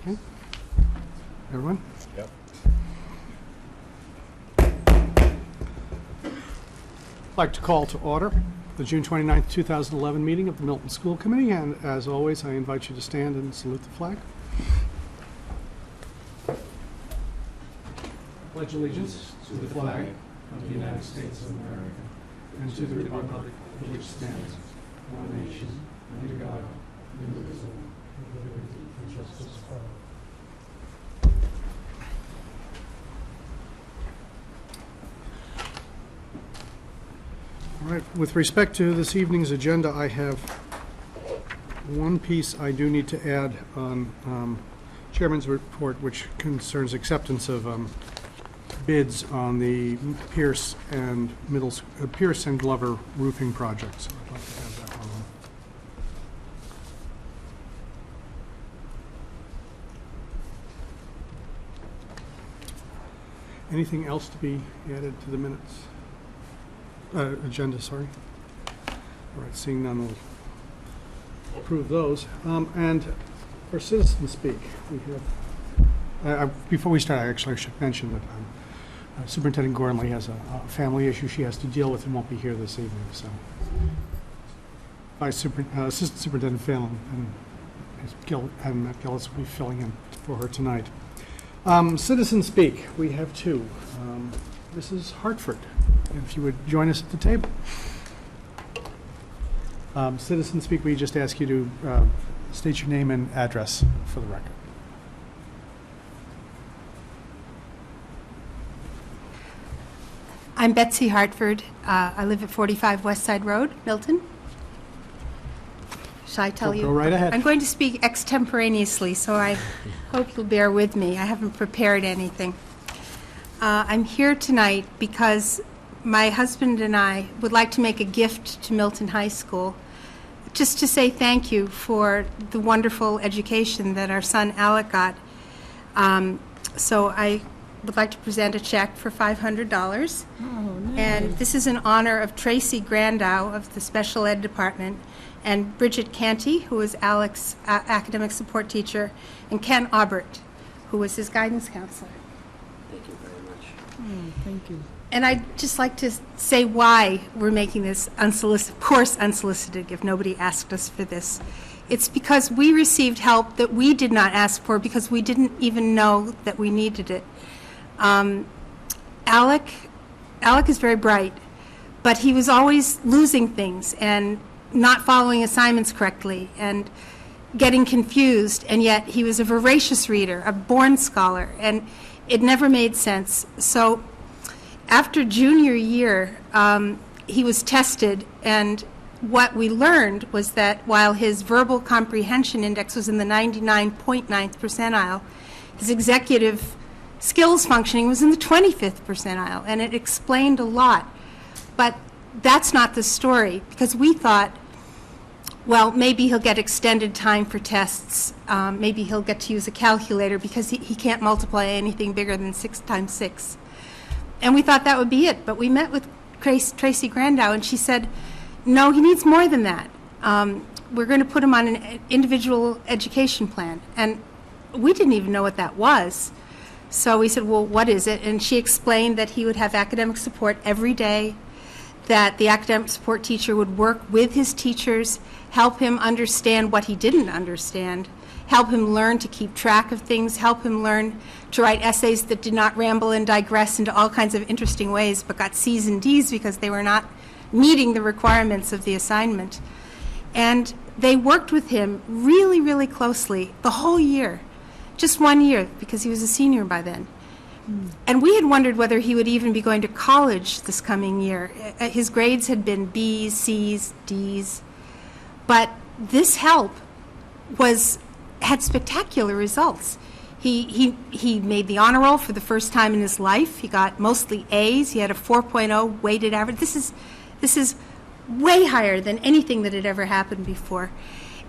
Okay. Everyone? Yep. I'd like to call to order the June 29th, 2011 meeting of the Milton School Committee, and as always, I invite you to stand and salute the flag. Pledge allegiance to the flag of the United States of America and to the republic for which stands one nation, under God, indivisible, with liberty and justice for all. All right, with respect to this evening's agenda, I have one piece I do need to add on Chairman's report, which concerns acceptance of bids on the Pierce and Glover roofing project. So I'd like to have that one on. Anything else to be added to the minutes? Agenda, sorry. All right, seeing none, we'll approve those. And for citizen speak, we have, before we start, I should mention that Superintendent Gormley has a family issue she has to deal with and won't be here this evening. So, Assistant Superintendent Phelan and Matt Gillis will be filling in for her tonight. Citizen speak, we have two. Mrs. Hartford, if you would join us at the table. Citizen speak, we just ask you to state your name and address for the record. I'm Betsy Hartford. I live at 45 West Side Road, Milton. Shall I tell you? Go right ahead. I'm going to speak extemporaneously, so I hope you'll bear with me. I haven't prepared anything. I'm here tonight because my husband and I would like to make a gift to Milton High School, just to say thank you for the wonderful education that our son Alec got. So I would like to present a check for $500. Oh, nice. And this is in honor of Tracy Grandow of the Special Ed Department, and Bridget Canty, who was Alec's academic support teacher, and Ken Aubert, who was his guidance counselor. Thank you very much. Oh, thank you. And I'd just like to say why we're making this unsolicited gift. Nobody asked us for this. It's because we received help that we did not ask for because we didn't even know that we needed it. Alec is very bright, but he was always losing things and not following assignments correctly and getting confused, and yet he was a voracious reader, a born scholar, and it never made sense. So after junior year, he was tested, and what we learned was that while his verbal comprehension index was in the 99.9th percentile, his executive skills functioning was in the 25th percentile, and it explained a lot. But that's not the story, because we thought, well, maybe he'll get extended time for tests. Maybe he'll get to use a calculator because he can't multiply anything bigger than 6 times 6. And we thought that would be it. But we met with Tracy Grandow, and she said, no, he needs more than that. We're going to put him on an individual education plan. And we didn't even know what that was. So we said, well, what is it? And she explained that he would have academic support every day, that the academic support teacher would work with his teachers, help him understand what he didn't understand, help him learn to keep track of things, help him learn to write essays that did not ramble and digress into all kinds of interesting ways, but got C's and D's because they were not meeting the requirements of the assignment. And they worked with him really, really closely the whole year, just 1 year, because he was a senior by then. And we had wondered whether he would even be going to college this coming year. His grades had been B's, C's, D's. But this help had spectacular results. He made the honor roll for the first time in his life. He got mostly A's. He had a 4.0 weighted average. This is way higher than anything that had ever happened before.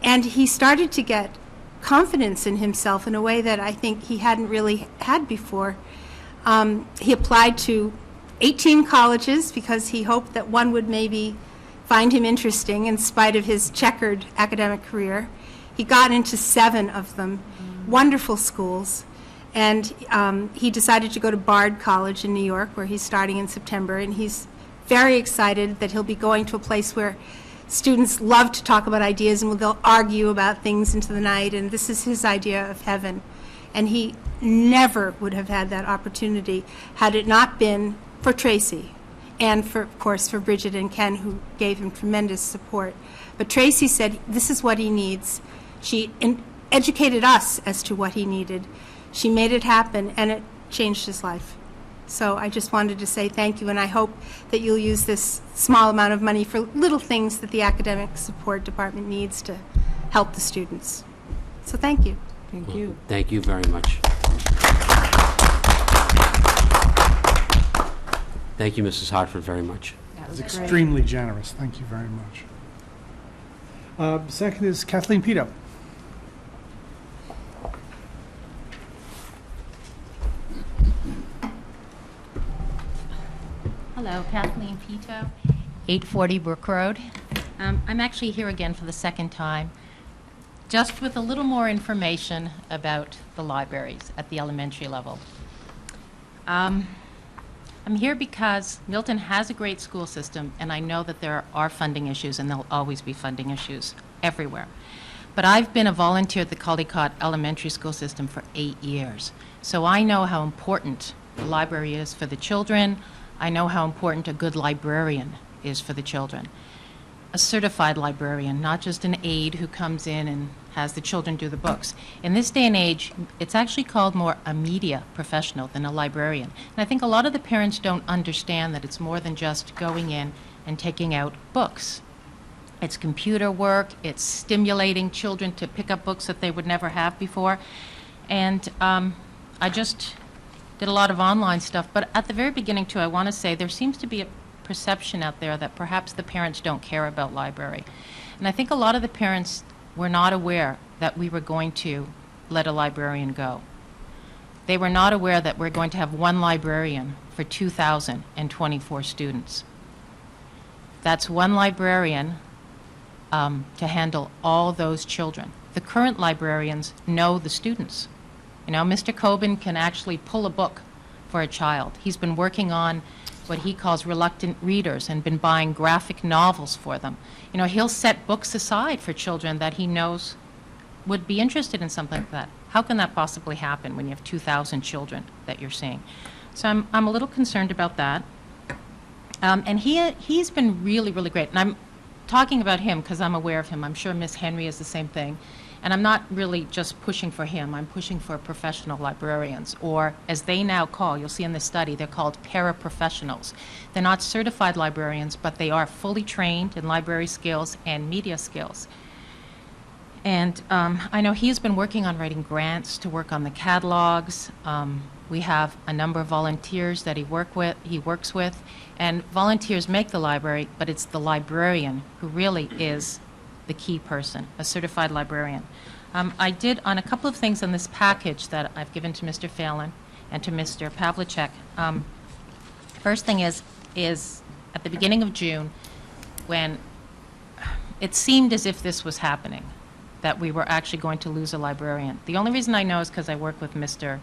And he started to get confidence in himself in a way that I think he hadn't really had before. He applied to 18 colleges because he hoped that one would maybe find him interesting in spite of his checkered academic career. He got into 7 of them wonderful schools. And he decided to go to Bard College in New York, where he's starting in September, and he's very excited that he'll be going to a place where students love to talk about ideas and they'll argue about things into the night, and this is his idea of heaven. And he never would have had that opportunity had it not been for Tracy and, of course, for Bridget and Ken, who gave him tremendous support. But Tracy said this is what he needs. She educated us as to what he needed. She made it happen, and it changed his life. So I just wanted to say thank you, and I hope that you'll use this small amount of money for little things that the academic support department needs to help the students. So thank you. Thank you. Thank you very much. Thank you, Mrs. Hartford, very much. That It's was great. extremely generous. Thank you very much. Second is Kathleen Pito. Hello, Kathleen Pito, 840 Brook Road. I'm actually here again for the second time, just with a little more information about the libraries at the elementary level. I'm here because Milton has a great school system, and I know that there are funding issues, and there'll always be funding issues everywhere. But I've been a volunteer at the Caldecott Elementary School system for 8 years, so I know how important the library is for the children. I know how important a good librarian is for the children. A certified librarian, not just an aide who comes in and has the children do the books. In this day and age, it's actually called more a media professional than a librarian. And I think a lot of the parents don't understand that it's more than just going in and taking out books. It's computer work, it's stimulating children to pick up books that they would never have before. And I just did a lot of online stuff, but at the very beginning too, I want to say there seems to be a perception out there that perhaps the parents don't care about library. And I think a lot of the parents were not aware that we were going to let a librarian go. They were not aware that we're going to have one librarian for 2,024 students. That's one librarian to handle all those children. The current librarians know the students. You know, Mr. Coben can actually pull a book for a child. He's been working on what he calls reluctant readers and been buying graphic novels for them. You know, he'll set books aside for children that he knows would be interested in something like that. How can that possibly happen when you have 2,000 children that you're seeing? So I'm a little concerned about that. And he's been really, really great. And I'm talking about him because I'm aware of him. I'm sure Miss Henry is the same thing. And I'm not really just pushing for him. I'm pushing for professional librarians, or as they now call, you'll see in this study, they're called paraprofessionals. They're not certified librarians, but they are fully trained in library skills and media skills. And I know he's been working on writing grants to work on the catalogs. We have a number of volunteers that he works with, and volunteers make the library, but it's the librarian who really is the key person, a certified librarian. I did on a couple of things in this package that I've given to Mr. Phelan and to Mr. Pavlicek. First thing is at the beginning of June, when it seemed as if this was happening, that we were actually going to lose a librarian. The only reason I know is because I work with Mr.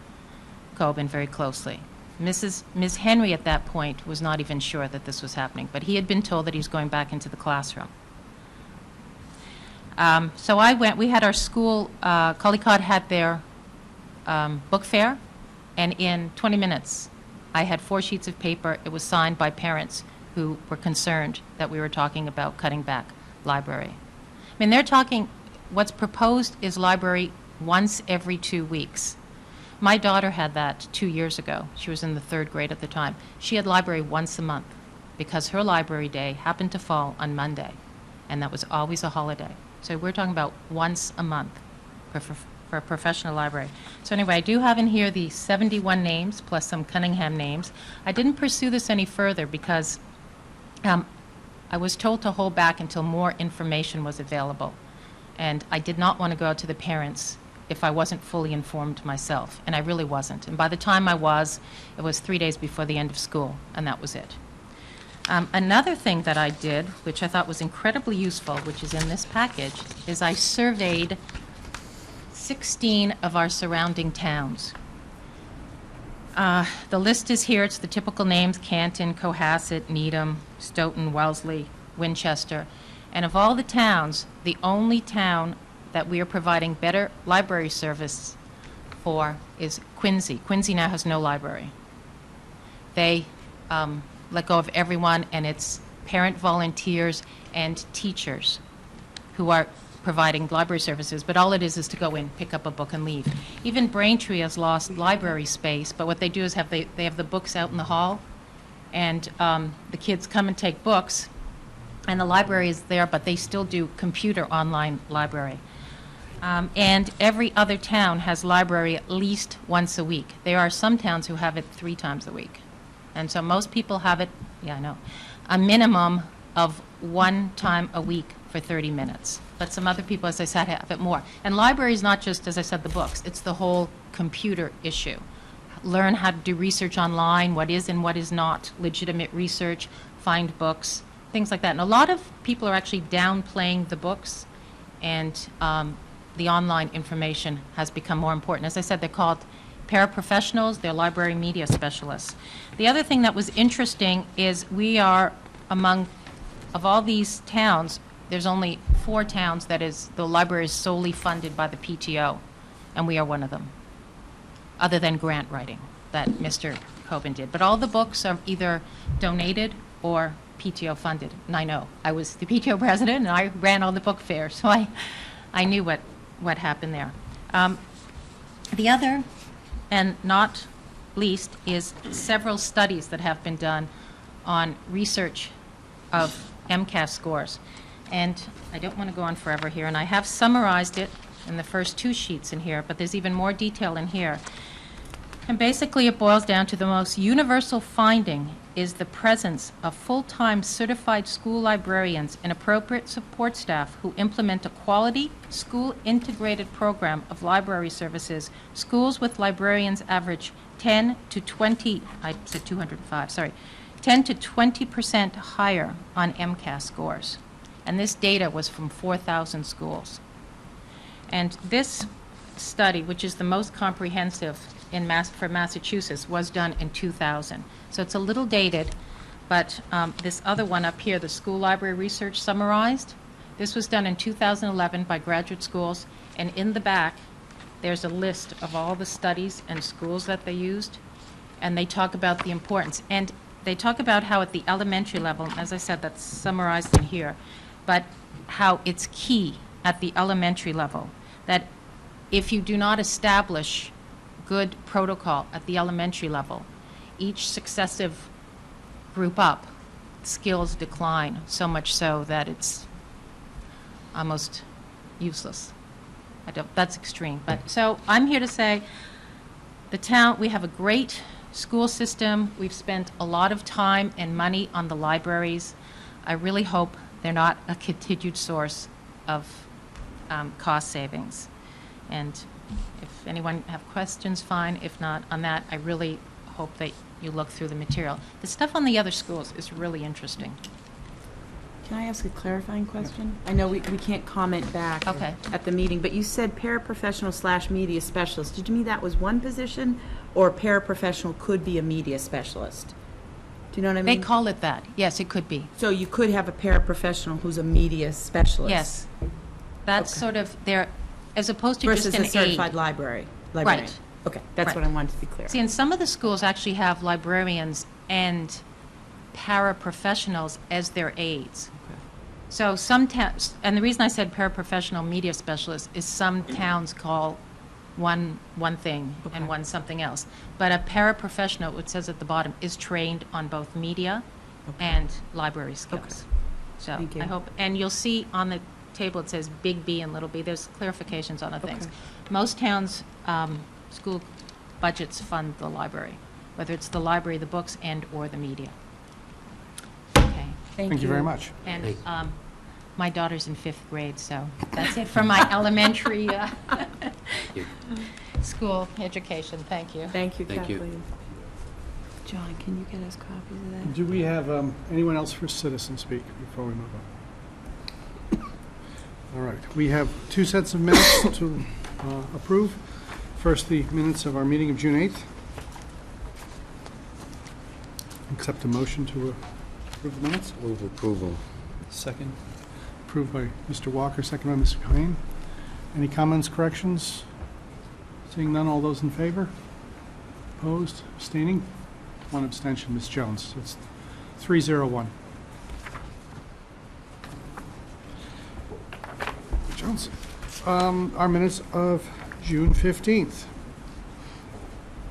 Coben very closely. Ms. Henry at that point was not even sure that this was happening, but he had been told that he was going back into the classroom. So I went, we had our school, Caldecott had their book fair, and in 20 minutes, I had 4 sheets of paper. It was signed by parents who were concerned that we were talking about cutting back library. I mean, they're talking, what's proposed is library once every 2 weeks. My daughter had that 2 years ago. She was in the 3rd grade at the time. She had library once a month because her library day happened to fall on Monday, and that was always a holiday. So we're talking about once a month for a professional library. So anyway, I do have in here the 71 names plus some Cunningham names. I didn't pursue this any further because I was told to hold back until more information was available. And I did not want to go out to the parents if I wasn't fully informed myself, and I really wasn't. And by the time I was, it was 3 days before the end of school, and that was it. Another thing that I did, which I thought was incredibly useful, which is in this package, is I surveyed 16 of our surrounding towns. The list is here. It's the typical names: Canton, Cohasset, Needham, Stoughton, Wellesley, Winchester. And of all the towns, the only town that we are providing better library service for is Quincy. Quincy now has no library. They let go of everyone, and it's parent volunteers and teachers who are providing library services, but all it is to go in, pick up a book, and leave. Even Braintree has lost library space, but what they do is they have the books out in the hall, and the kids come and take books, and the library is there, but they still do computer online library. And every other town has library at least once a week. There are some towns who have it 3 times a week. And so most people have it, a minimum of 1 time a week for 30 minutes. But some other people, as I said, have it more. And library is not just, as I said, the books. It's the whole computer issue. Learn how to do research online, what is and what is not legitimate research, find books, things like that. And a lot of people are actually downplaying the books, and the online information has become more important. As I said, they're called paraprofessionals, they're library media specialists. The other thing that was interesting is we are of all these towns, there's only 4 towns that the library is solely funded by the PTO, and we are one of them, other than grant writing that Mr. Coben did. But all the books are either donated or PTO funded. And I know, I was the PTO president, and I ran all the book fairs, so I knew what happened there. The other, and not least, is several studies that have been done on research of MCAS scores. And I don't want to go on forever here, and I have summarized it in the first 2 sheets in here, but there's even more detail in here. And basically it boils down to the most universal finding is the presence of full-time certified school librarians and appropriate support staff who implement a quality, school-integrated program of library services. Schools with librarians average 10 to 20% higher on MCAS scores. And this data was from 4,000 schools. And this study, which is the most comprehensive for Massachusetts, was done in 2000. So it's a little dated, but this other one up here, the School Library Research Summarized, this was done in 2011 by graduate schools, and in the back, there's a list of all the studies and schools that they used, and they talk about the importance. And they talk about how at the elementary level, as I said, that's summarized in here, but how it's key at the elementary level that if you do not establish good protocol at the elementary level, each successive group up, skills decline so much so that it's almost useless. That's extreme. But so I'm here to say we have a great school system. We've spent a lot of time and money on the libraries. I really hope they're not a continued source of cost savings. And if anyone have questions, fine. If not on that, I really hope that you look through the material. The stuff on the other schools is really interesting. Can I ask a clarifying question? I know we can't comment back Okay. at the meeting, but you said paraprofessional / media specialist. Did you mean that was one position, or paraprofessional could be a media specialist? Do you know what I mean? They call it that. Yes, it could be. So you could have a paraprofessional who's a media specialist? Yes. That's Okay. sort of their, as opposed to Versus just an a certified aide. librarian. Right. Okay, that's Right. what I wanted to be clear. See, and some of the schools actually have librarians and paraprofessionals as their aides. Okay. So some towns, and the reason I said paraprofessional media specialist is some towns call one thing Okay. and one something else. But a paraprofessional, it says at the bottom, is trained on both media Okay. and library skills. Okay. So Thank you. I hope, and you'll see on the table it says big B and little b. There's clarifications on the things. Okay. Most towns, school budgets fund the library, whether it's the library, the books, and or the media. Okay. Thank you very much. And Thank my daughter's in 5th grade, so that's it for my elementary you. school education. Thank you. Thank you, Thank you. Kathleen. John, can you get us copies of that? Do we have anyone else for citizen speak before we move on? All right, we have 2 sets of minutes to approve. First, the minutes of our meeting of June 8th. Accept a motion to approve the minutes. Move approval. Second. Approved by Mr. Walker, second by Mr. Cohen. Any comments, corrections? Seeing none, all those in favor? Opposed, abstaining? One abstention, Ms. Jones. It's 301. Jones. Our minutes of June 15th.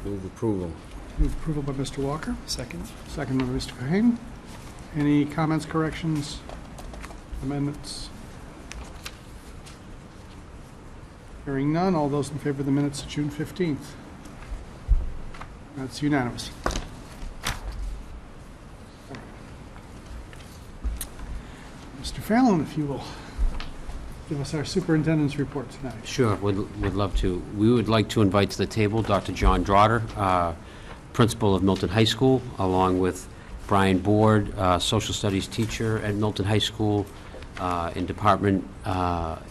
Move approval. Move approval by Mr. Walker, Second. second by Mr. Cohen. Any comments, corrections, amendments? Hearing none, all those in favor of the minutes of June 15th? That's unanimous. Mr. Fallon, if you will give us our superintendent's report tonight. Sure, would love to. We would like to invite to the table Dr. John Drotter, principal of Milton High School, along with Brian Board, social studies teacher at Milton High School, and department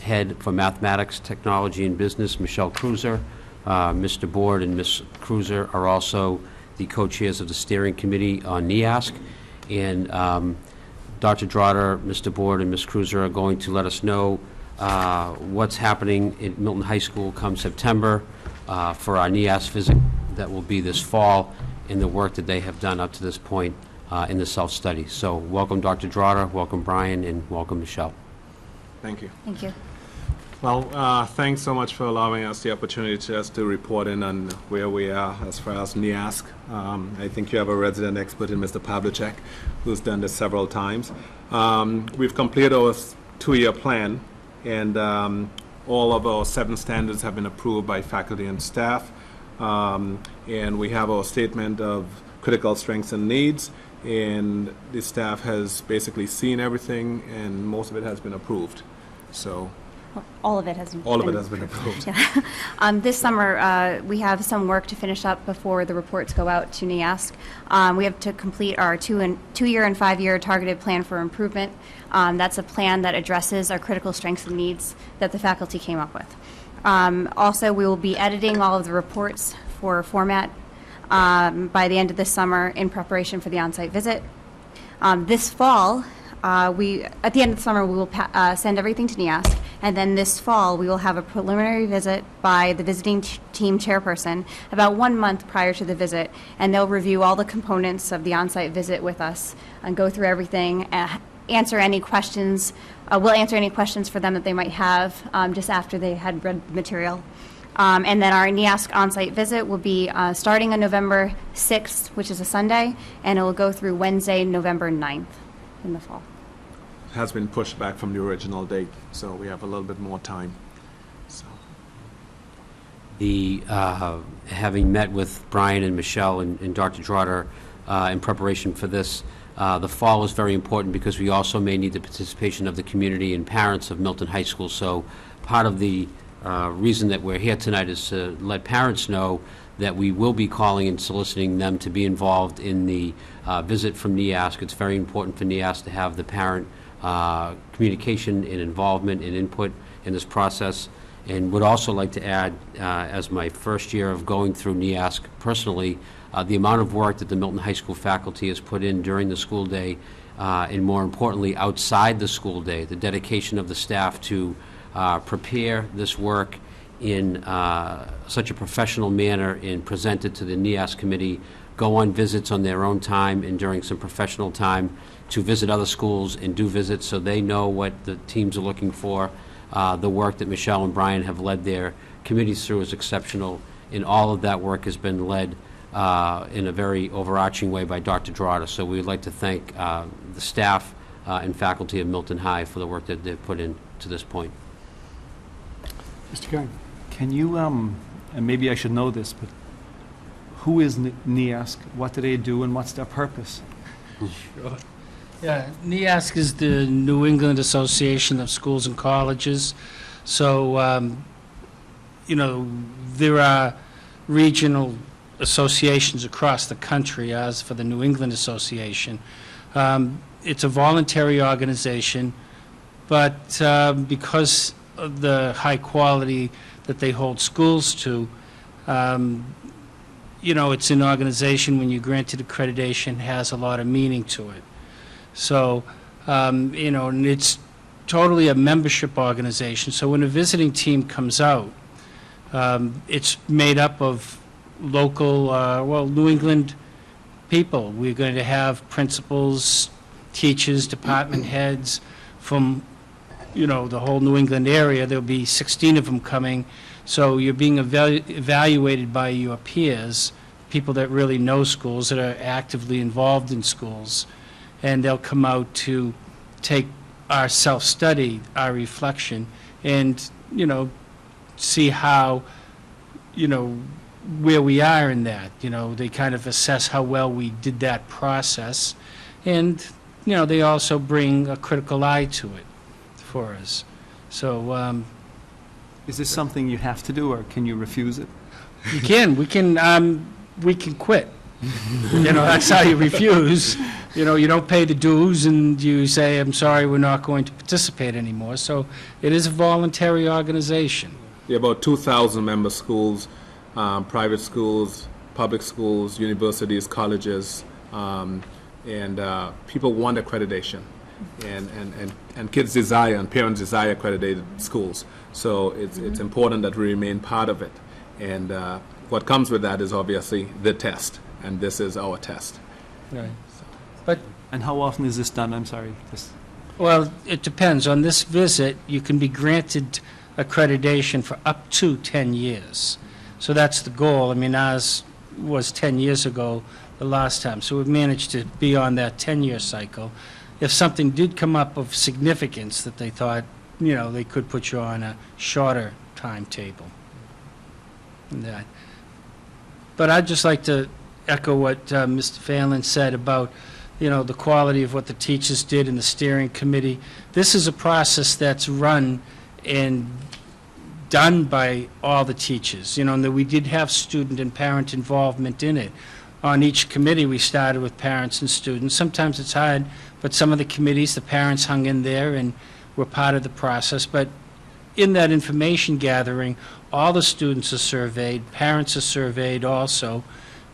head for mathematics, technology, and business, Michelle Cruiser. Mr. Board and Ms. Cruiser are also the co-chairs of the steering committee on NEASC. And Dr. Drotter, Mr. Board, and Ms. Cruiser are going to let us know what's happening at Milton High School come September for our NEASC visit that will be this fall, and the work that they have done up to this point in the self-study. So welcome, Dr. Drotter, welcome, Brian, and welcome, Michelle. Thank you. Thank you. Well, thanks so much for allowing us the opportunity just to report in on where we are as far as NEASC. I think you have a resident expert in Mr. Pavlicek, who's done this several times. We've completed our 2-year plan, and all of our 7 standards have been approved by faculty and staff. And we have our statement of critical strengths and needs, and the staff has basically seen everything, and most of it has been approved. So all of it has been all of it has been approved. Yeah. This summer, we have some work to finish up before the reports go out to NEASC. We have to complete our 2-year and 5-year targeted plan for improvement. That's a plan that addresses our critical strengths and needs that the faculty came up with. Also, we will be editing all of the reports for format by the end of this summer in preparation for the on-site visit. This fall, at the end of the summer, we will send everything to NEASC, and then this fall, we will have a preliminary visit by the visiting team chairperson about 1 month prior to the visit, and they'll review all the components of the on-site visit with us and go through everything, answer any questions. We'll answer any questions for them that they might have just after they had read the material. And then our NEASC on-site visit will be starting on November 6th, which is a Sunday, and it will go through Wednesday, November 9th in the fall. Has been pushed back from the original date, so we have a little bit more time. So. Having met with Brian and Michelle and Dr. Drotter in preparation for this, the fall is very important because we also may need the participation of the community and parents of Milton High School. So part of the reason that we're here tonight is to let parents know that we will be calling and soliciting them to be involved in the visit from NEASC. It's very important for NEASC to have the parent communication and involvement and input in this process. And would also like to add, as my first year of going through NEASC personally, the amount of work that the Milton High School faculty has put in during the school day, and more importantly, outside the school day, the dedication of the staff to prepare this work in such a professional manner and present it to the NEASC committee, go on visits on their own time and during some professional time to visit other schools and do visits so they know what the teams are looking for. The work that Michelle and Brian have led their committees through is exceptional, and all of that work has been led in a very overarching way by Dr. Drotter. So we would like to thank the staff and faculty of Milton High for the work that they've put in to this point. Mr. Cohen. Can you, and maybe I should know this, but who is NEASC? What do they do, and what's their purpose? Sure. Yeah, NEASC is the New England Association of Schools and Colleges. So, there are regional associations across the country, as for the New England Association. It's a voluntary organization, but because of the high quality that they hold schools to, it's an organization, when you're granted accreditation, has a lot of meaning to it. So, and it's totally a membership organization. So when a visiting team comes out, it's made up of local, New England people. We're going to have principals, teachers, department heads from, the whole New England area. There'll be 16 of them coming. So you're being evaluated by your peers, people that really know schools, that are actively involved in schools. And they'll come out to take our self-study, our reflection, and, see how, where we are in that. They kind of assess how well we did that process. And, they also bring a critical eye to it for us. So, Is this something you have to do, or can you refuse it? we can quit. That's how you refuse. You don't pay the dues and you say, I'm sorry, we're not going to participate anymore. So it is a voluntary organization. Yeah, about 2,000 member schools, private schools, public schools, universities, colleges, and people want accreditation. And kids desire and parents desire accredited schools. So it's important that we remain part of it. And what comes with that is obviously the test, and this is our test. Right. And how often is this done? I'm sorry. Well, it depends. On this visit, you can be granted accreditation for up to 10 years. So that's the goal. I mean, ours was 10 years ago the last time. So we've managed to be on that 10-year cycle. If something did come up of significance that they thought, they could put you on a shorter timetable. But I'd just like to echo what Mr. Phelan said about, the quality of what the teachers did in the steering committee. This is a process that's run and done by all the teachers, and that we did have student and parent involvement in it. On each committee, we started with parents and students. Sometimes it's hard, but some of the committees, the parents hung in there and were part of the process. But in that information gathering, all the students are surveyed, parents are surveyed also,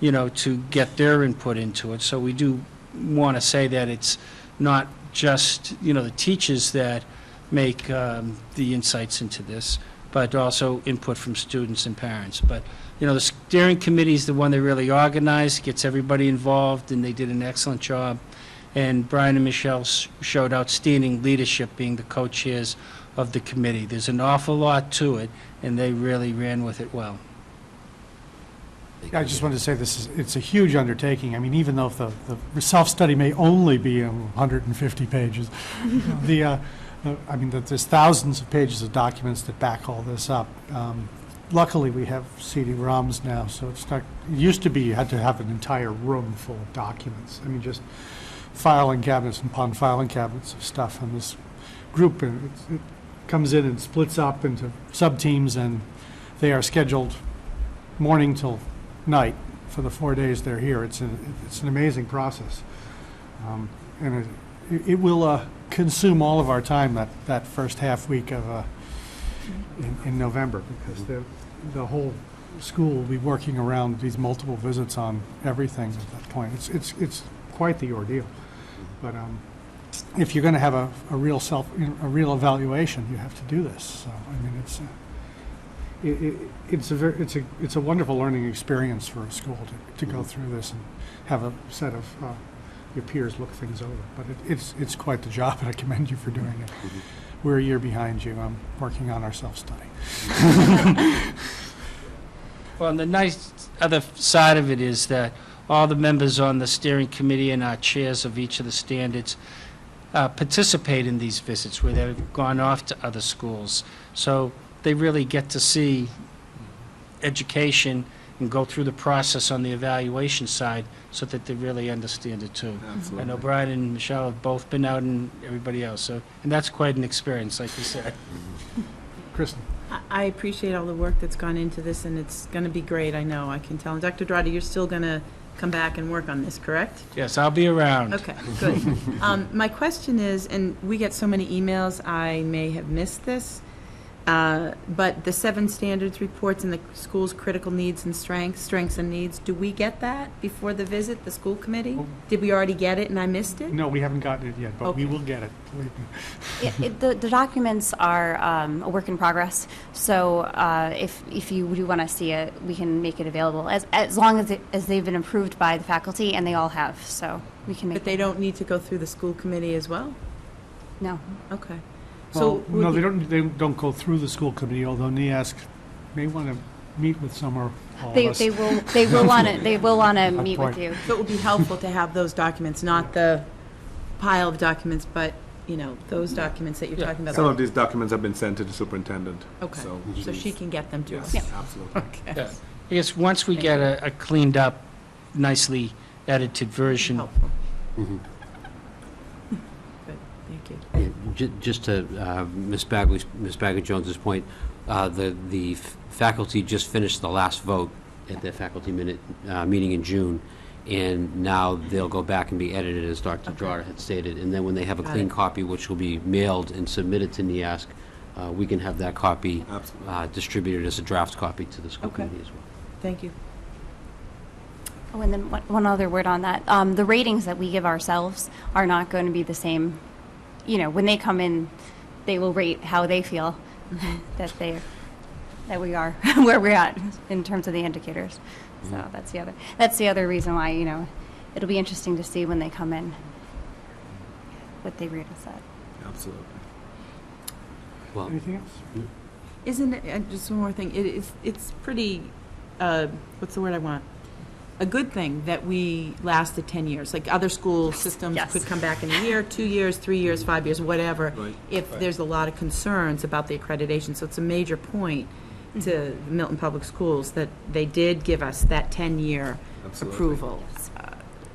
to get their input into it. So we do want to say that it's not just, the teachers that make the insights into this, but also input from students and parents. But, the steering committee is the one that really organized, gets everybody involved, and they did an excellent job. And Brian and Michelle showed outstanding leadership, being the co-chairs of the committee. There's an awful lot to it, and they really ran with it well. I just wanted to say it's a huge undertaking. I mean, even though the self-study may only be 150 pages, there's thousands of pages of documents that back all this up. Luckily, we have CD-ROMs now, so it's not. It used to be you had to have an entire room full of documents. I mean, just filing cabinets upon filing cabinets of stuff. And this group, it comes in and splits up into sub-teams, and they are scheduled morning till night for the 4 days they're here. It's an amazing process, and it will consume all of our time that first half week of in November, because the whole school will be working around these multiple visits on everything at that point. It's quite the ordeal. But if you're going to have a real evaluation, you have to do this. So I mean, it's a wonderful learning experience for a school to go through this and have a set of your peers look things over. But it's quite the job, and I commend you for doing it. We're a year behind you. I'm working on our self-study. Well, and the nice other side of it is that all the members on the steering committee and our chairs of each of the standards participate in these visits where they've gone off to other schools. So they really get to see education and go through the process on the evaluation side so that they really understand it too. Absolutely. I know Brian and Michelle have both been out, and everybody else, and that's quite an experience, like you said. Kristen. I appreciate all the work that's gone into this, and it's going to be great, I know, I can tell. And Dr. Drotta, you're still going to come back and work on this, correct? Yes, I'll be around. Okay, good. My question is, and we get so many emails, I may have missed this, But the 7 standards reports and the school's critical needs and strengths and needs, do we get that before the visit, the school committee? Did we already get it and I missed it? No, we haven't gotten it yet, but we Okay. will get it. The documents are a work in progress, so if you do want to see it, we can make it available, as long as they've been approved by the faculty, and they all have, so we can make But they don't need to go through the school committee as well? No. Okay. Well, So no, they don't go through the school committee, although NEASC may want to meet with some or all of us. They will want to meet with point. you. So it would be helpful to have those documents, not the pile of documents, but, those documents that you're talking about. Some of these documents have been sent to the superintendent. Okay, So, so she can get them to us. yes, absolutely. Okay. I guess once we get a cleaned up, nicely edited version, Helpful. Mhm. Good, thank you. Just to Ms. Bagley-Jones's point, the faculty just finished the last vote at their faculty meeting in June, and now they'll go back and be edited, as Dr. Drotter had stated, and then when they have a Got clean it. copy, which will be mailed and submitted to NEASC, we can have that copy Absolutely. distributed as a draft copy to the school Okay. committee as well. Thank you. Oh, and then one other word on that. The ratings that we give ourselves are not going to be the same. When they come in, they will rate how they feel that we are where we're at in terms of the indicators. So that's the other reason why, it'll be interesting to see when they come in what they rate us at. Absolutely. Well, Anything else? Isn't it, just one more thing, it's pretty, what's the word I want? A good thing that we lasted 10 years. Like other school systems Yes. could come back in a year, 2 years, 3 years, 5 years, whatever, Right. if there's a lot of concerns about the accreditation. So it's a major point to the Milton Public Schools that they did give us that 10-year Absolutely. approval.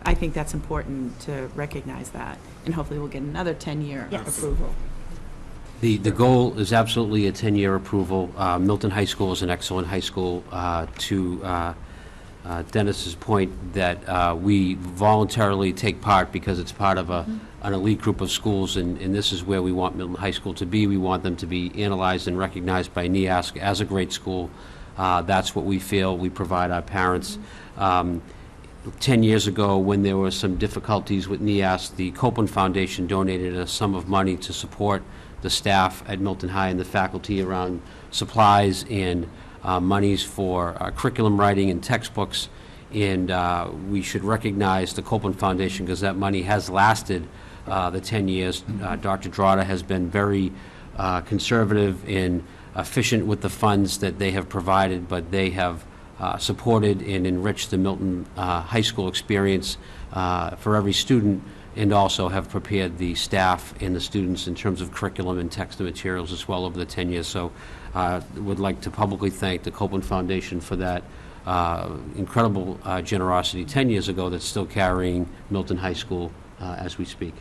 I think that's important to recognize that, and hopefully we'll get another 10-year Yes. approval. The goal is absolutely a 10-year approval. Milton High School is an excellent high school. To Dennis's point, that we voluntarily take part because it's part of an elite group of schools, and this is where we want Milton High School to be. We want them to be analyzed and recognized by NEASC as a great school. That's what we feel we provide our parents. 10 years ago, when there were some difficulties with NEASC, the Copeland Foundation donated a sum of money to support the staff at Milton High and the faculty around supplies and monies for curriculum writing and textbooks. And we should recognize the Copeland Foundation because that money has lasted the 10 years. Dr. Drotter has been very conservative and efficient with the funds that they have provided, but they have supported and enriched the Milton High School experience for every student, and also have prepared the staff and the students in terms of curriculum and text and materials as well over the 10 years. So would like to publicly thank the Copeland Foundation for that incredible generosity 10 years ago that's still carrying Milton High School as we speak.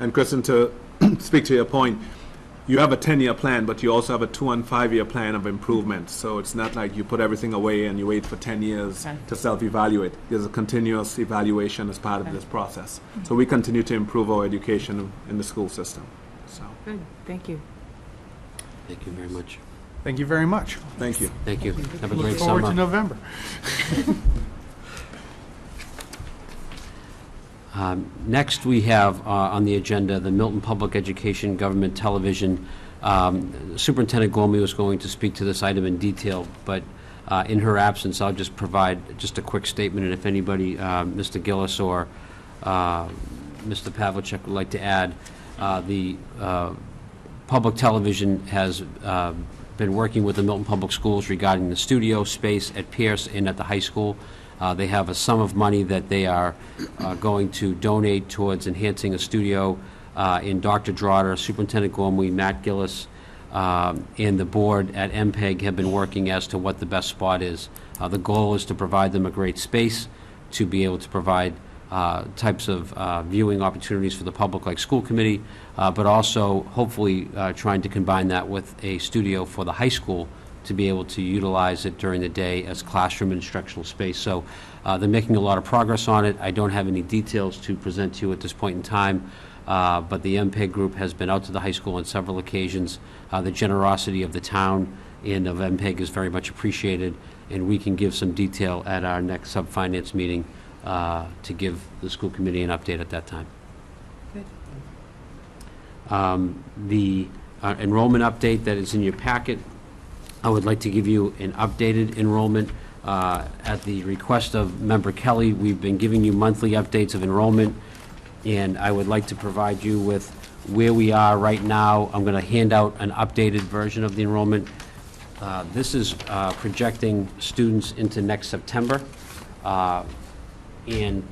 And Kristen, to speak to your point, you have a 10-year plan, but you also have a 2- and 5-year plan of improvement. So it's not like you put everything away and you wait for 10 years Okay. to self-evaluate. There's a continuous evaluation as part of this process. So we continue to improve our education in the school system. So, Good, thank you. Thank you very much. Thank you very much. thank you. Thank you. Have a Look great forward to summer. November. Next, we have on the agenda the Milton Public Education Government Television. Superintendent Gormley was going to speak to this item in detail, but in her absence, I'll just provide just a quick statement, and if anybody, Mr. Gillis or Mr. Pavlicek would like to add, the public television has been working with the Milton Public Schools regarding the studio space at Pierce and at the high school. They have a sum of money that they are going to donate towards enhancing a studio. And Dr. Drotter, Superintendent Gormley, Matt Gillis, and the board at MPEG have been working as to what the best spot is. The goal is to provide them a great space to be able to provide types of viewing opportunities for the public like school committee, but also hopefully trying to combine that with a studio for the high school to be able to utilize it during the day as classroom instructional space. So they're making a lot of progress on it. I don't have any details to present to you at this point in time, but the MPEG group has been out to the high school on several occasions. The generosity of the town and of MPEG is very much appreciated, and we can give some detail at our next sub-finance meeting to give the school committee an update at that time. Good. The enrollment update that is in your packet, I would like to give you an updated enrollment. At the request of Member Kelly, we've been giving you monthly updates of enrollment, and I would like to provide you with where we are right now. I'm going to hand out an updated version of the enrollment. This is projecting students into next September, and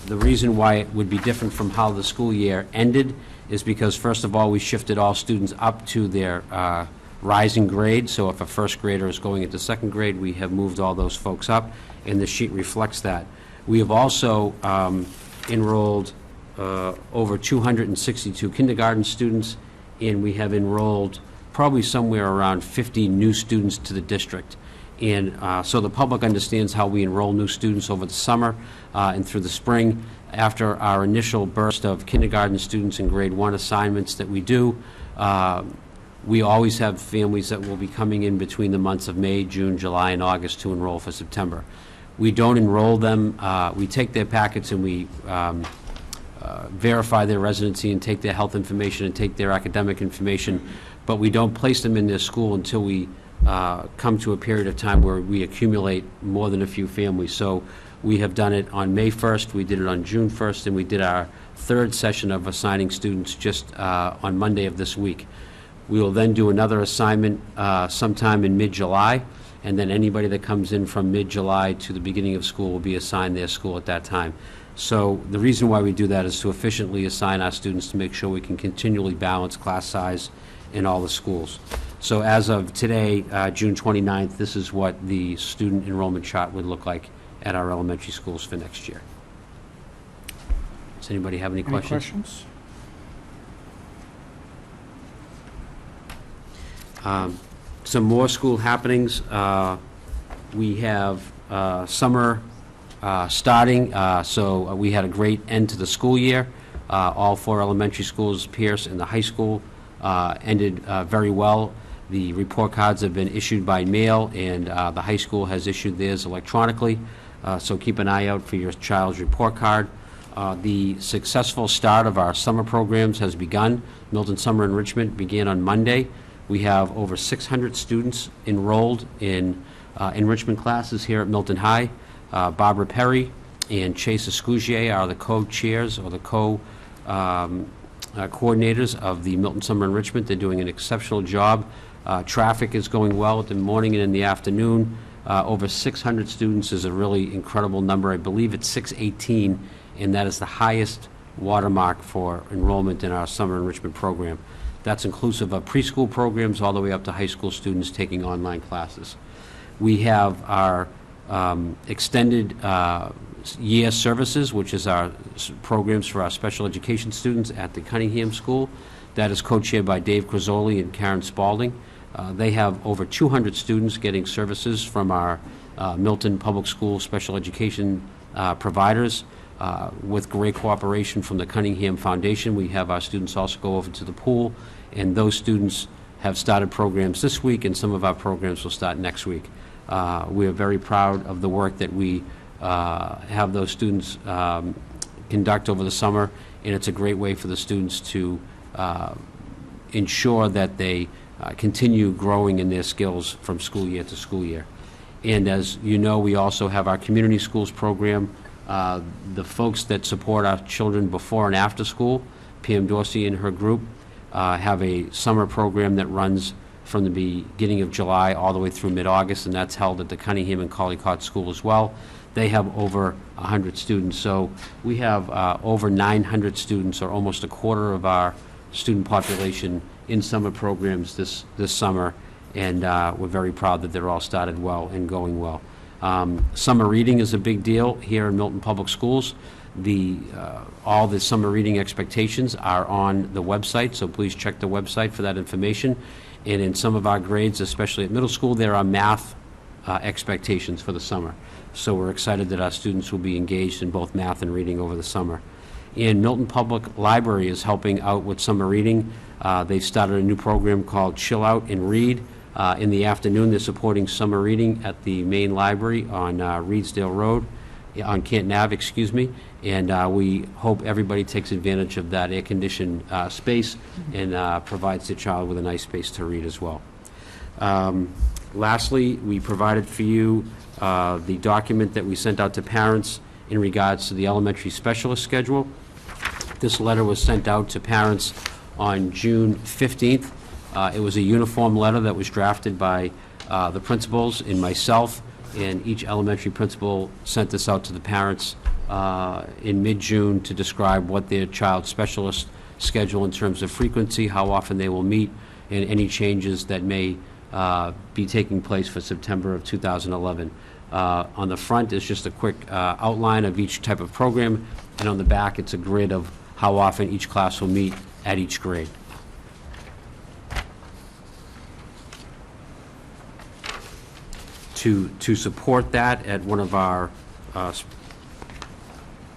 the reason why it would be different from how the school year ended is because, first of all, we shifted all students up to their rising grade. So if a first grader is going into second grade, we have moved all those folks up, and the sheet reflects that. We have also enrolled over 262 kindergarten students, and we have enrolled probably somewhere around 50 new students to the district. And so the public understands how we enroll new students over the summer and through the spring. After our initial burst of kindergarten students in grade 1 assignments that we do, we always have families that will be coming in between the months of May, June, July, and August to enroll for September. We don't enroll them. We take their packets and we verify their residency and take their health information and take their academic information, but we don't place them in their school until we come to a period of time where we accumulate more than a few families. So we have done it on May 1st, we did it on June 1st, and we did our third session of assigning students just on Monday of this week. We will then do another assignment sometime in mid-July, and then anybody that comes in from mid-July to the beginning of school will be assigned their school at that time. So the reason why we do that is to efficiently assign our students to make sure we can continually balance class size in all the schools. So as of today, June 29th, this is what the student enrollment chart would look like at our elementary schools for next year. Does anybody have any questions? Any questions? Some more school happenings. We have summer starting, so we had a great end to the school year. All 4 elementary schools, Pierce and the high school, ended very well. The report cards have been issued by mail, and the high school has issued theirs electronically, so keep an eye out for your child's report card. The successful start of our summer programs has begun. Milton Summer Enrichment began on Monday. We have over 600 students enrolled in enrichment classes here at Milton High. Barbara Perry and Chase Escugier are the co-chairs or the coordinators of the Milton Summer Enrichment. They're doing an exceptional job. Traffic is going well at the morning and in the afternoon. Over 600 students is a really incredible number. I believe it's 618, and that is the highest watermark for enrollment in our summer enrichment program. That's inclusive of preschool programs all the way up to high school students taking online classes. We have our extended year services, which is our programs for our special education students at the Cunningham School. That is co-chaired by Dave Crisoli and Karen Spalding. They have over 200 students getting services from our Milton Public School special education providers. With great cooperation from the Cunningham Foundation, we have our students also go over to the pool, and those students have started programs this week, and some of our programs will start next week. We are very proud of the work that we have those students conduct over the summer, and it's a great way for the students to ensure that they continue growing in their skills from school year to school year. And as you know, we also have our community schools program. The folks that support our children before and after school, Pam Dorsey and her group, have a summer program that runs from the beginning of July all the way through mid-August, and that's held at the Cunningham and Collycott School as well. They have over 100 students. So we have over 900 students, or almost a quarter of our student population, in summer programs this summer, and we're very proud that they're all started well and going well. Summer reading is a big deal here in Milton Public Schools. All the summer reading expectations are on the website, so please check the website for that information. And in some of our grades, especially at middle school, there are math expectations for the summer. So we're excited that our students will be engaged in both math and reading over the summer. And Milton Public Library is helping out with summer reading. They've started a new program called Chill Out and Read. In the afternoon, they're supporting summer reading at the main library on Reedsdale Road, on Canton Ave, excuse me. And we hope everybody takes advantage of that air-conditioned space and provides their child with a nice space to read as well. Lastly, we provided for you the document that we sent out to parents in regards to the elementary specialist schedule. This letter was sent out to parents on June 15th. It was a uniform letter that was drafted by the principals and myself, and each elementary principal sent this out to the parents in mid-June to describe what their child's specialist schedule in terms of frequency, how often they will meet, and any changes that may be taking place for September of 2011. On the front is just a quick outline of each type of program, and on the back it's a grid of how often each class will meet at each grade. To support that, at one of our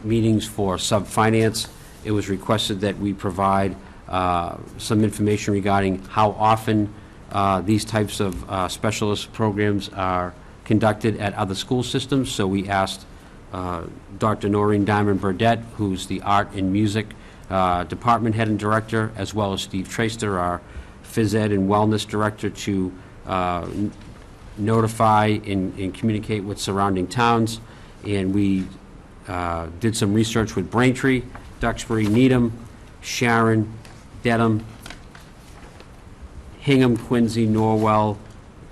meetings for sub-finance, it was requested that we provide some information regarding how often these types of specialist programs are conducted at other school systems. So we asked Dr. Noreen Diamond Burdette, who's the art and music department head and director, as well as Steve Traster, our phys ed and wellness director, to notify and communicate with surrounding towns. And we did some research with Braintree, Duxbury, Needham, Sharon, Dedham, Hingham, Quincy, Norwell,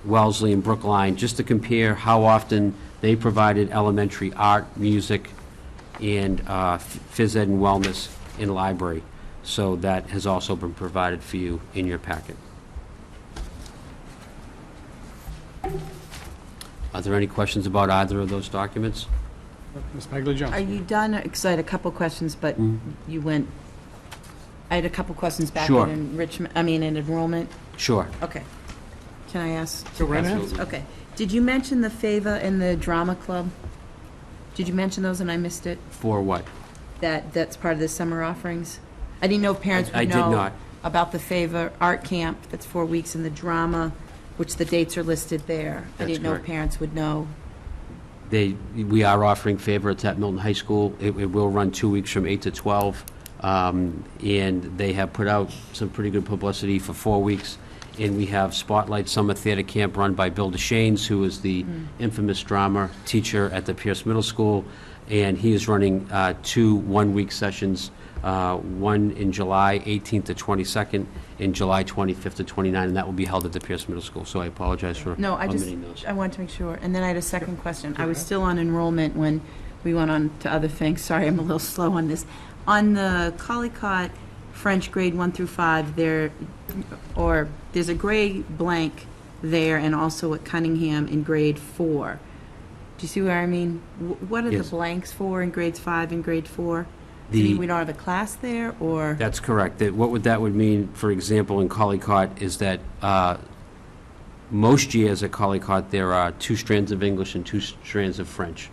Wellesley, and Brookline, just to compare how often they provided elementary art, music, and phys ed and wellness in library. So that has also been provided for you in your packet. Are there any questions about either of those documents? Ms. Bagley Johnson. Are you done? Because I had a couple questions, but you went, I had a couple questions back Sure. in enrichment, in enrollment. Sure. Okay. Can I ask? Go right ahead. Absolutely. Okay. Did you mention the FAVA and the drama club? Did you mention those and I missed it? For what? That's part of the summer offerings? I didn't know if parents I would did know not. about the FAVA art camp that's 4 weeks and the drama, which the dates are listed there. I That's didn't know if correct. parents would know. We are offering favorites at Milton High School. It will run 2 weeks from 8 to 12. And they have put out some pretty good publicity for 4 weeks. And we have Spotlight Summer Theater Camp run by Bill DeShanes, who is the infamous drama teacher at the Pierce Middle School. And he is running 2 one-week sessions, one in July 18th to 22nd, and July 25th to 29th, and that will be held at the Pierce Middle School. So I apologize for No, omitting those. I wanted to make sure. And then I had a second question. I was still on enrollment when we went on to other things. Sorry, I'm a little slow on this. On the Collycott French grade 1 through 5, there's a gray blank there, and also at Cunningham in grade 4. Do you see what I mean? What are Yes. the blanks for in grades 5 and grade 4? Do The- you mean we don't have a class there, or? That's correct. That would mean, for example, in Collycott, is that most years at Collycott, there are 2 strands of English and 2 strands of French.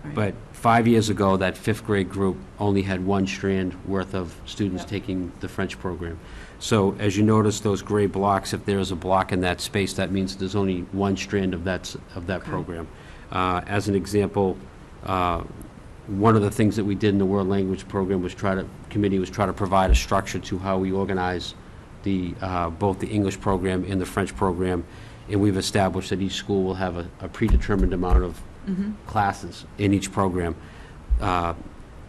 Right. But 5 years ago, that 5th grade group only had 1 strand worth of students Yep. taking the French program. So as you notice, those gray blocks, if there is a block in that space, that means there's only 1 strand of that Okay. program. As an example, one of the things that we did in the World Language Program was try to provide a structure to how we organize both the English program and the French program, and we've established that each school will have a predetermined amount of classes in each program.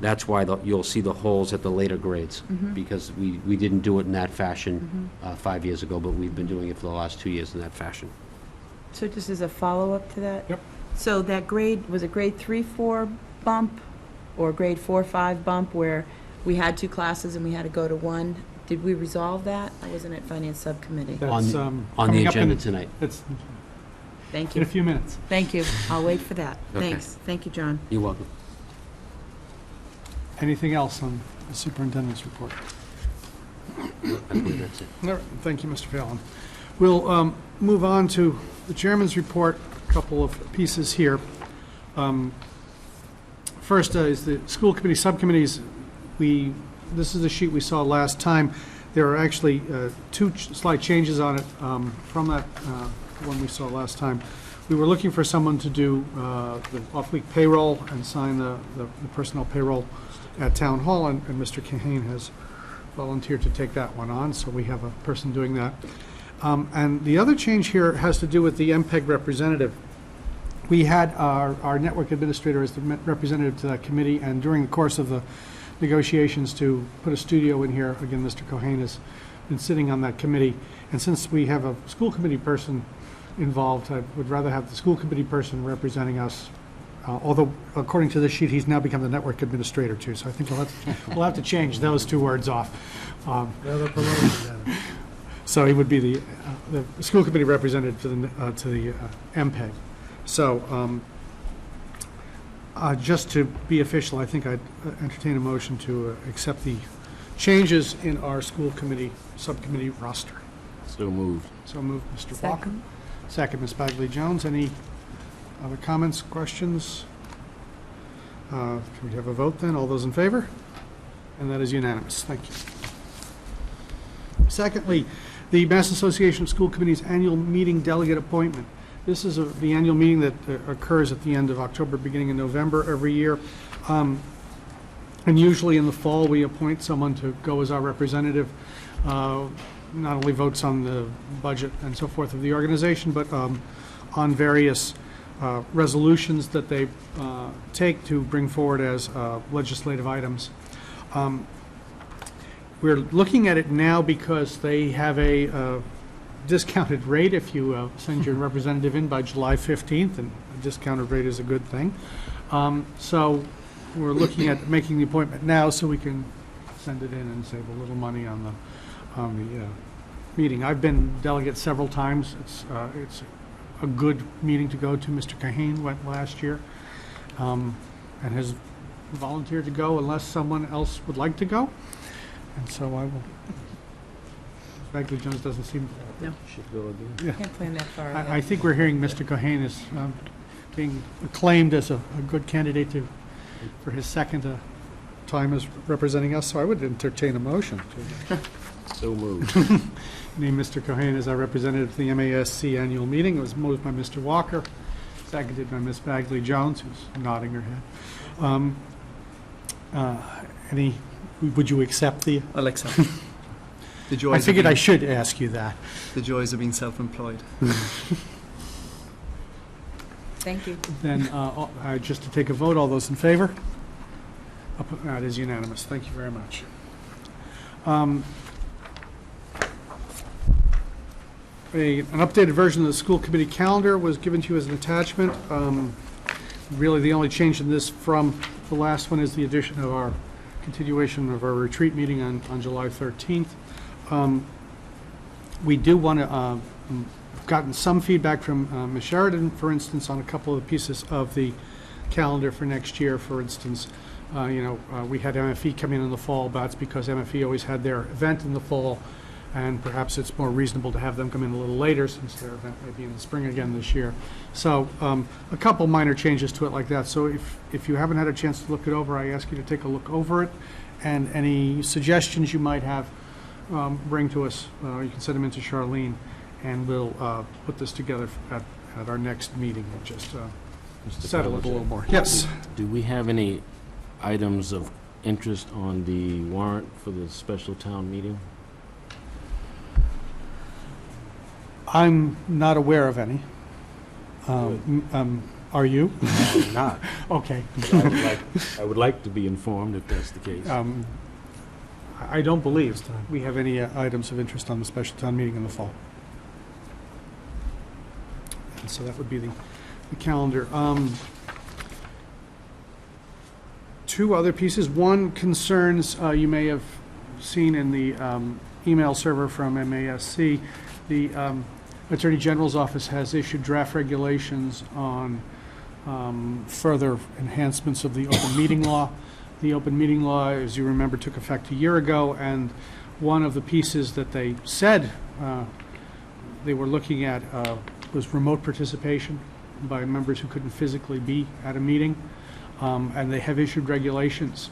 That's why you'll see the holes at the later grades, because we didn't do it in that fashion 5 years ago, but we've been doing it for the last 2 years in that fashion. So just as a follow-up to that? Yep. So that grade, was it grade 3-4 bump or grade 4-5 bump where we had 2 classes and we had to go to 1? Did we resolve that? I wasn't at Finance Subcommittee. That's On coming the up agenda tonight. It's Thank in a you. few minutes. Thank you. I'll wait for that. Okay. Thanks. Thank you, John. You're welcome. Anything else on the superintendent's report? I believe that's it. All right, thank you, Mr. Fallon. We'll move on to the chairman's report, a couple of pieces here. First is the school committee subcommittees this is the sheet we saw last time. There are actually two slight changes on it from that one we saw last time. We were looking for someone to do the off-week payroll and sign the personnel payroll at Town Hall, and Mr. Kahane has volunteered to take that one on, so we have a person doing that. And the other change here has to do with the MPEG representative. We had our network administrator as the representative to that committee, and during the course of the negotiations to put a studio in here, again, Mr. Cohane has been sitting on that committee, and since we have a school committee person involved, I would rather have the school committee person representing us, although according to this sheet, he's now become the network administrator too, so I think we'll have to change those two words off. So he would be the school committee representative to the MPEG. So just to be official, I think I'd entertain a motion to accept the changes in our school committee, subcommittee roster. So moved. So moved, Mr. Walker. Second, Ms. Bagley Jones. Any other comments, questions? Can we have a vote then? All those in favor? And that is unanimous. Thank you. Secondly, the Mass Association of School Committees Annual Meeting Delegate Appointment. This is the annual meeting that occurs at the end of October, beginning of November every year. And usually in the fall, we appoint someone to go as our representative. Not only votes on the budget and so forth of the organization, but on various resolutions that they take to bring forward as legislative items. We're looking at it now because they have a discounted rate if you send your representative in by July 15th, and a discounted rate is a good thing. So we're looking at making the appointment now so we can send it in and save a little money on the meeting. I've been delegate several times. It's a good meeting to go to. Mr. Kahane went last year and has volunteered to go unless someone else would like to go. And so I will. Bagley Jones doesn't seem. No. Should go again. Yeah. Can't plan that far ahead. I think we're hearing Mr. Cohane is being acclaimed as a good candidate for his second time as representing us, so I would entertain a motion to So moved. name Mr. Cohane as our representative to the MASC annual meeting. It was moved by Mr. Walker, seconded by Ms. Bagley Jones, who's nodding her head. Would you accept the? I'll accept. The joys I figured of I being, should ask you that. the joys of being self-employed. Thank you. Then, just to take a vote, all those in favor? That is unanimous. Thank you very much. An updated version of the school committee calendar was given to you as an attachment. Really, the only change in this from the last one is the addition of our continuation of our retreat meeting on July 13th. We do want to, gotten some feedback from Ms. Sheridan, for instance, on a couple of pieces of the calendar for next year. For instance, we had MFE come in the fall, but that's because MFE always had their event in the fall, and perhaps it's more reasonable to have them come in a little later since their event may be in the spring again this year. So a couple minor changes to it like that. So if you haven't had a chance to look it over, I ask you to take a look over it, and any suggestions you might have, bring to us. You can send them in to Charlene, and we'll put this together at our next meeting and just settle it a little more. Yes? Do we have any items of interest on the warrant for the special town meeting? I'm not aware of any. Are you? I'm not. Okay. I would like to be informed if that's the case. I don't believe we have any items of interest on the special town meeting in the fall. And so that would be the calendar. Two other pieces. One concerns, you may have seen in the email server from MASC, the Attorney General's office has issued draft regulations on further enhancements of the open meeting law. The open meeting law, as you remember, took effect a year ago, and one of the pieces that they said they were looking at was remote participation by members who couldn't physically be at a meeting, and they have issued regulations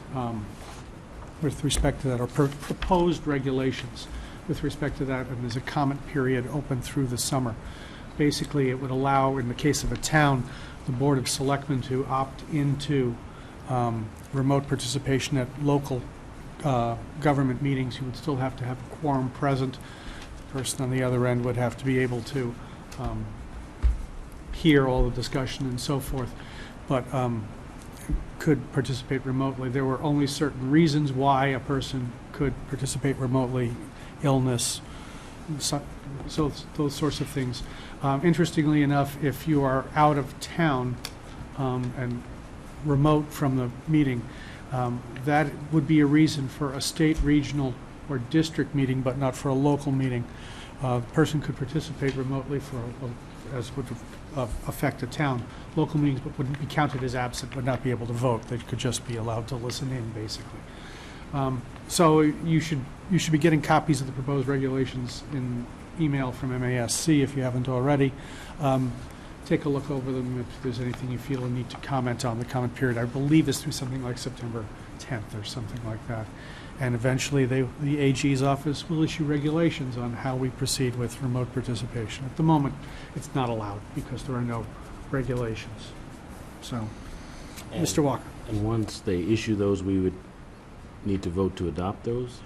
with respect to that, or proposed regulations with respect to that, and there's a comment period open through the summer. Basically, it would allow, in the case of a town, the Board of Selectmen to opt into remote participation at local government meetings. You would still have to have a quorum present. The person on the other end would have to be able to hear all the discussion and so forth, but could participate remotely. There were only certain reasons why a person could participate remotely: illness, so those sorts of things. Interestingly enough, if you are out of town and remote from the meeting, that would be a reason for a state, regional, or district meeting, but not for a local meeting. The person could participate remotely as would affect a town. Local meetings wouldn't be counted as absent, would not be able to vote. They could just be allowed to listen in, basically. So you should be getting copies of the proposed regulations in email from MASC if you haven't already. Take a look over them if there's anything you feel a need to comment on. The comment period, I believe, is through something like September 10th or something like that. And eventually the AG's office will issue regulations on how we proceed with remote participation. At the moment, it's not allowed because there are no regulations. So, Mr. Walker. And once they issue those, we would need to vote to adopt those?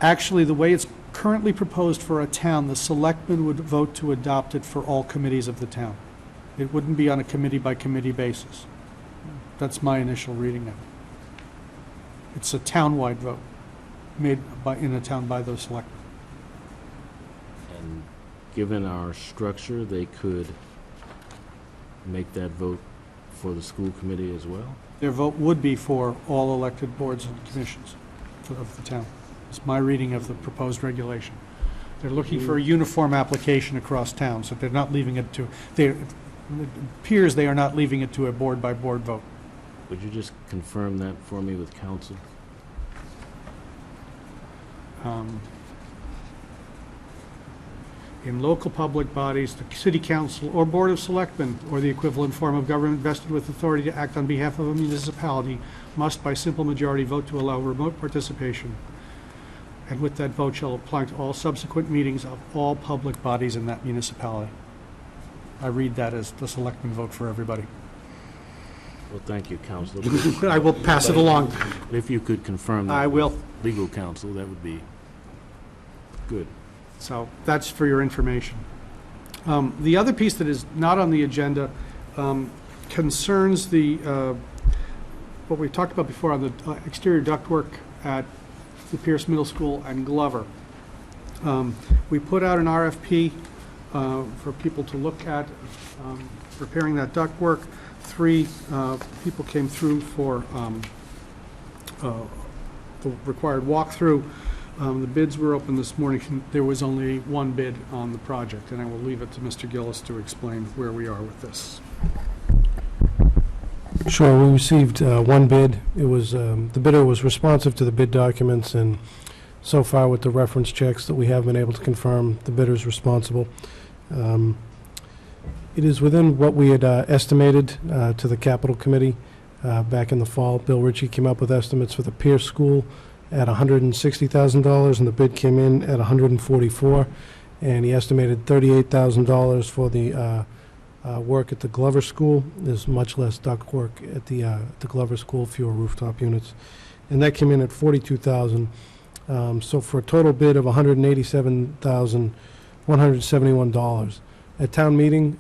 Actually, the way it's currently proposed for a town, the selectmen would vote to adopt it for all committees of the town. It wouldn't be on a committee-by-committee basis. That's my initial reading of it. It's a town-wide vote made in a town by those selectmen. And given our structure, they could make that vote for the school committee as well? Their vote would be for all elected boards and commissions of the town. It's my reading of the proposed regulation. They're looking for a uniform application across town, so they're not leaving it to, it appears they are not leaving it to a board-by-board vote. Would you just confirm that for me with council? In local public bodies, the city council or board of selectmen or the equivalent form of government vested with authority to act on behalf of a municipality must by simple majority vote to allow remote participation, and with that vote shall apply to all subsequent meetings of all public bodies in that municipality. I read that as the selectmen vote for everybody. Well, thank you, Counselor. I will pass it along. If you could confirm that. I will. with legal counsel, that would be good. So that's for your information. The other piece that is not on the agenda concerns what we talked about before on the exterior ductwork at the Pierce Middle School and Glover. We put out an RFP for people to look at repairing that ductwork. 3 people came through for the required walkthrough. The bids were open this morning. There was only 1 bid on the project, and I will leave it to Mr. Gillis to explain where we are with this. Sure, we received 1 bid. It was, the bidder was responsive to the bid documents, and so far with the reference checks that we have been able to confirm, the bidder's responsible. It is within what we had estimated to the capital committee back in the fall. Bill Ritchie came up with estimates for the Pierce School at $160,000, and the bid came in at $144,000, and he estimated $38,000 for the work at the Glover School. There's much less duct work at the Glover School, fewer rooftop units, and that came in at $42,000. So for a total bid of $187,171. At town meeting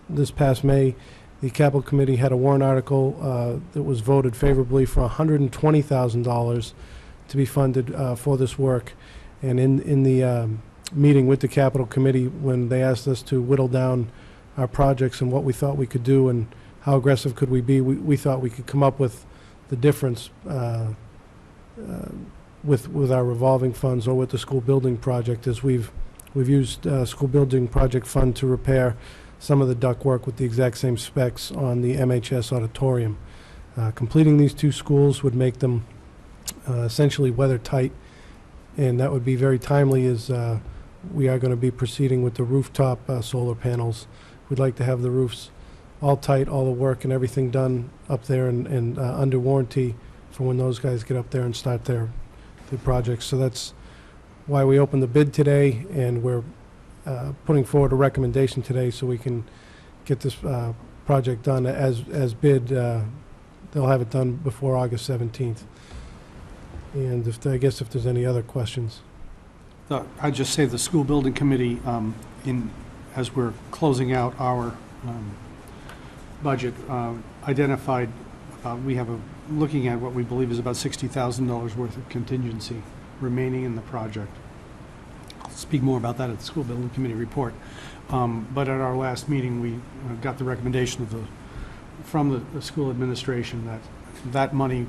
this past May, the capital committee had a warrant article that was voted favorably for $120,000 to be funded for this work. And in the meeting with the capital committee, when they asked us to whittle down our projects and what we thought we could do and how aggressive could we be, we thought we could come up with the difference with our revolving funds or with the school building project, as we've used school building project fund to repair some of the ductwork with the exact same specs on the MHS auditorium. Completing these 2 schools would make them essentially weather tight, and that would be very timely as we are going to be proceeding with the rooftop solar panels. We'd like to have the roofs all tight, all the work and everything done up there and under warranty for when those guys get up there and start their projects. So that's why we opened the bid today, and we're putting forward a recommendation today so we can get this project done as bid. They'll have it done before August 17th. And I guess if there's any other questions. I'd just say the school building committee, as we're closing out our budget, identified, looking at what we believe is about $60,000 worth of contingency remaining in the project. I'll speak more about that at the school building committee report. But at our last meeting, we got the recommendation from the school administration that money,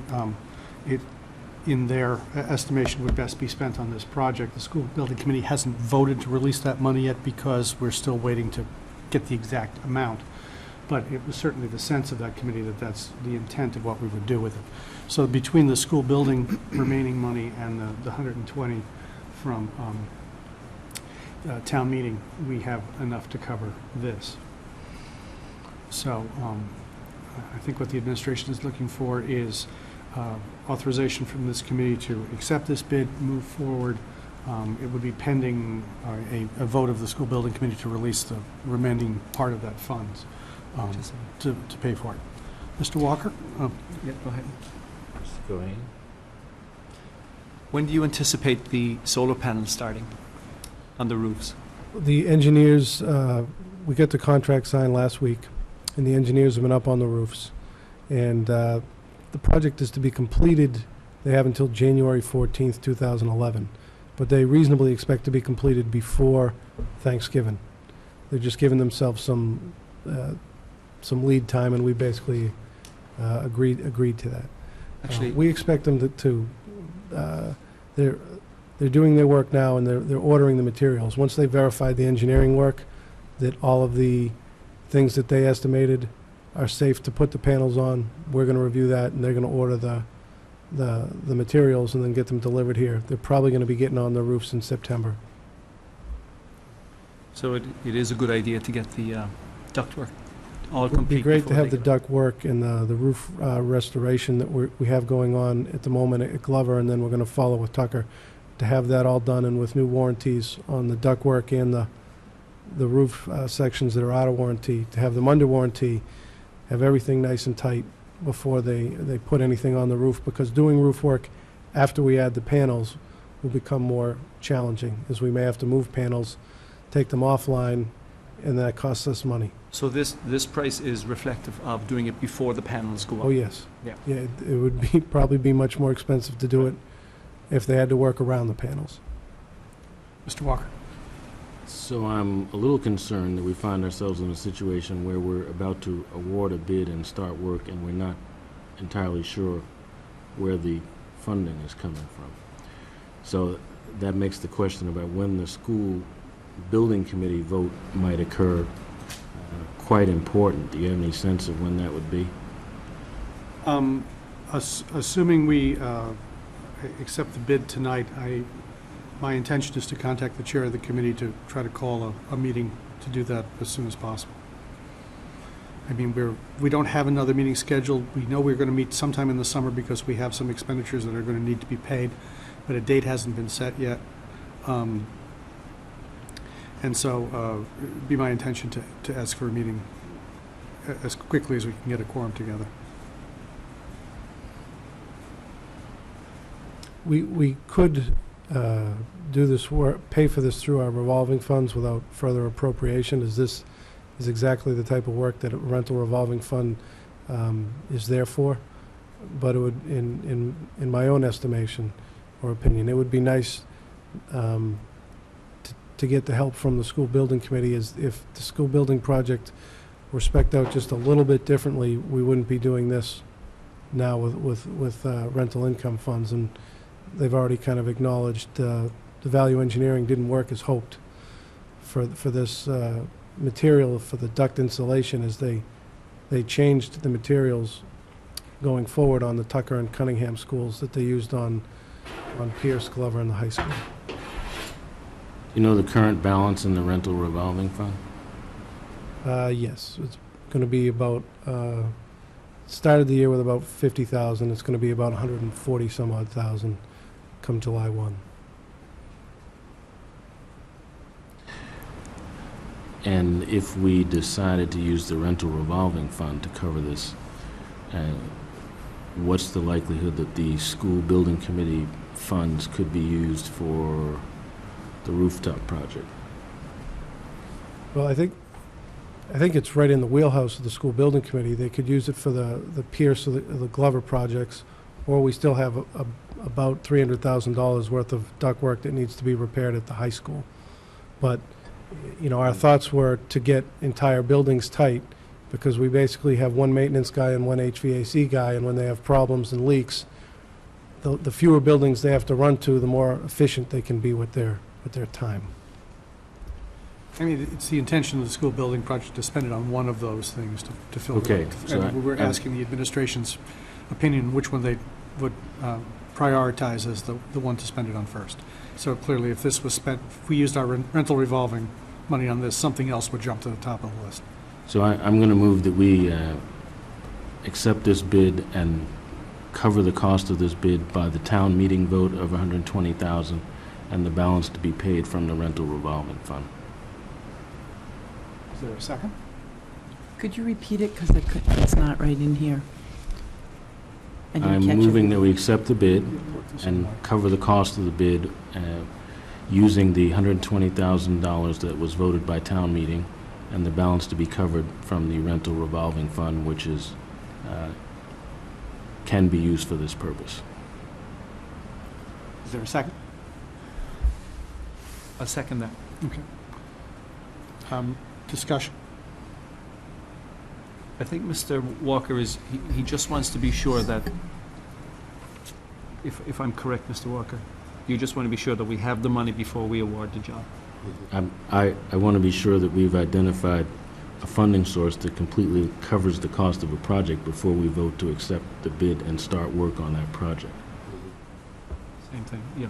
in their estimation, would best be spent on this project. The school building committee hasn't voted to release that money yet because we're still waiting to get the exact amount. But it was certainly the sense of that committee that that's the intent of what we would do with it. So between the school building remaining money and the 120 from town meeting, we have enough to cover this. So I think what the administration is looking for is authorization from this committee to accept this bid, move forward. It would be pending a vote of the school building committee to release the remaining part of that funds to pay for it. Mr. Walker? Yeah, go ahead. Go ahead. When do you anticipate the solar panels starting on the roofs? The engineers, we got the contract signed last week, and the engineers have been up on the roofs. And the project is to be completed, they have until January 14th, 2011. But they reasonably expect to be completed before Thanksgiving. They're just giving themselves some lead time, and we basically agreed to that. Actually, We expect them they're doing their work now, and they're ordering the materials. Once they verified the engineering work, that all of the things that they estimated are safe to put the panels on, we're going to review that, and they're going to order the materials and then get them delivered here. They're probably going to be getting on the roofs in September. so it is a good idea to get the ductwork all It would complete. be great to before have the they- duct work and the roof restoration that we have going on at the moment at Glover, and then we're going to follow with Tucker, to have that all done, and with new warranties on the duct work and the roof sections that are out of warranty, to have them under warranty, have everything nice and tight before they put anything on the roof, because doing roof work after we add the panels will become more challenging, as we may have to move panels, take them offline, and that costs us money. So this price is reflective of doing it before the panels go up? Oh, yes. Yeah. Yeah, it would probably be much more expensive to do it if they had to work around the panels. Mr. Walker? So I'm a little concerned that we find ourselves in a situation where we're about to award a bid and start work, and we're not entirely sure where the funding is coming from. So that makes the question about when the school building committee vote might occur quite important. Do you have any sense of when that would be? Assuming we accept the bid tonight, my intention is to contact the chair of the committee to try to call a meeting to do that as soon as possible. I mean, we don't have another meeting scheduled. We know we're going to meet sometime in the summer because we have some expenditures that are going to need to be paid, but a date hasn't been set yet. And so it'd be my intention to ask for a meeting as quickly as we can get a quorum together. We could do this work, pay for this through our revolving funds without further appropriation. This is exactly the type of work that a rental revolving fund is there for. But it would, in my own estimation or opinion, it would be nice to get the help from the school building committee. Is if the school building project were spec'd out just a little bit differently, we wouldn't be doing this now with rental income funds. And they've already kind of acknowledged the value engineering didn't work as hoped for this material for the duct insulation, as they changed the materials going forward on the Tucker and Cunningham schools that they used on Pierce, Glover, and the high school. You know the current balance in the rental revolving fund? Yes, it's going to be about started the year with about 50,000. It's going to be about 140 some odd thousand come July 1. And if we decided to use the rental revolving fund to cover this, what's the likelihood that the school building committee funds could be used for the rooftop project? Well, I think it's right in the wheelhouse of the school building committee. They could use it for the Pierce or the Glover projects, or we still have about $300,000 worth of ductwork that needs to be repaired at the high school. But, you know, our thoughts were to get entire buildings tight, because we basically have one maintenance guy and one HVAC guy, and when they have problems and leaks, the fewer buildings they have to run to, the more efficient they can be with their time. I mean, it's the intention of the school building project to spend it on one of those things to fill the. Okay, so And we're asking the administration's opinion, which one they would prioritize as the one to spend it on first. So clearly, if this was spent, if we used our rental revolving money on this, something else would jump to the top of the list. So I'm going to move that we accept this bid and cover the cost of this bid by the town meeting vote of $120,000, and the balance to be paid from the rental revolving fund. Is there a second? Could you repeat it, because it's not right in here? I didn't I'm catch it. moving that we accept the bid and cover the cost of the bid using the $120,000 that was voted by town meeting, and the balance to be covered from the rental revolving fund, which is can be used for this purpose. Is there a second? I'll second that. Okay. Discussion. I think Mr. Walker he just wants to be sure that, if I'm correct, Mr. Walker, you just want to be sure that we have the money before we award the job. I want to be sure that we've identified a funding source that completely covers the cost of a project before we vote to accept the bid and start work on that project. Same thing, yeah.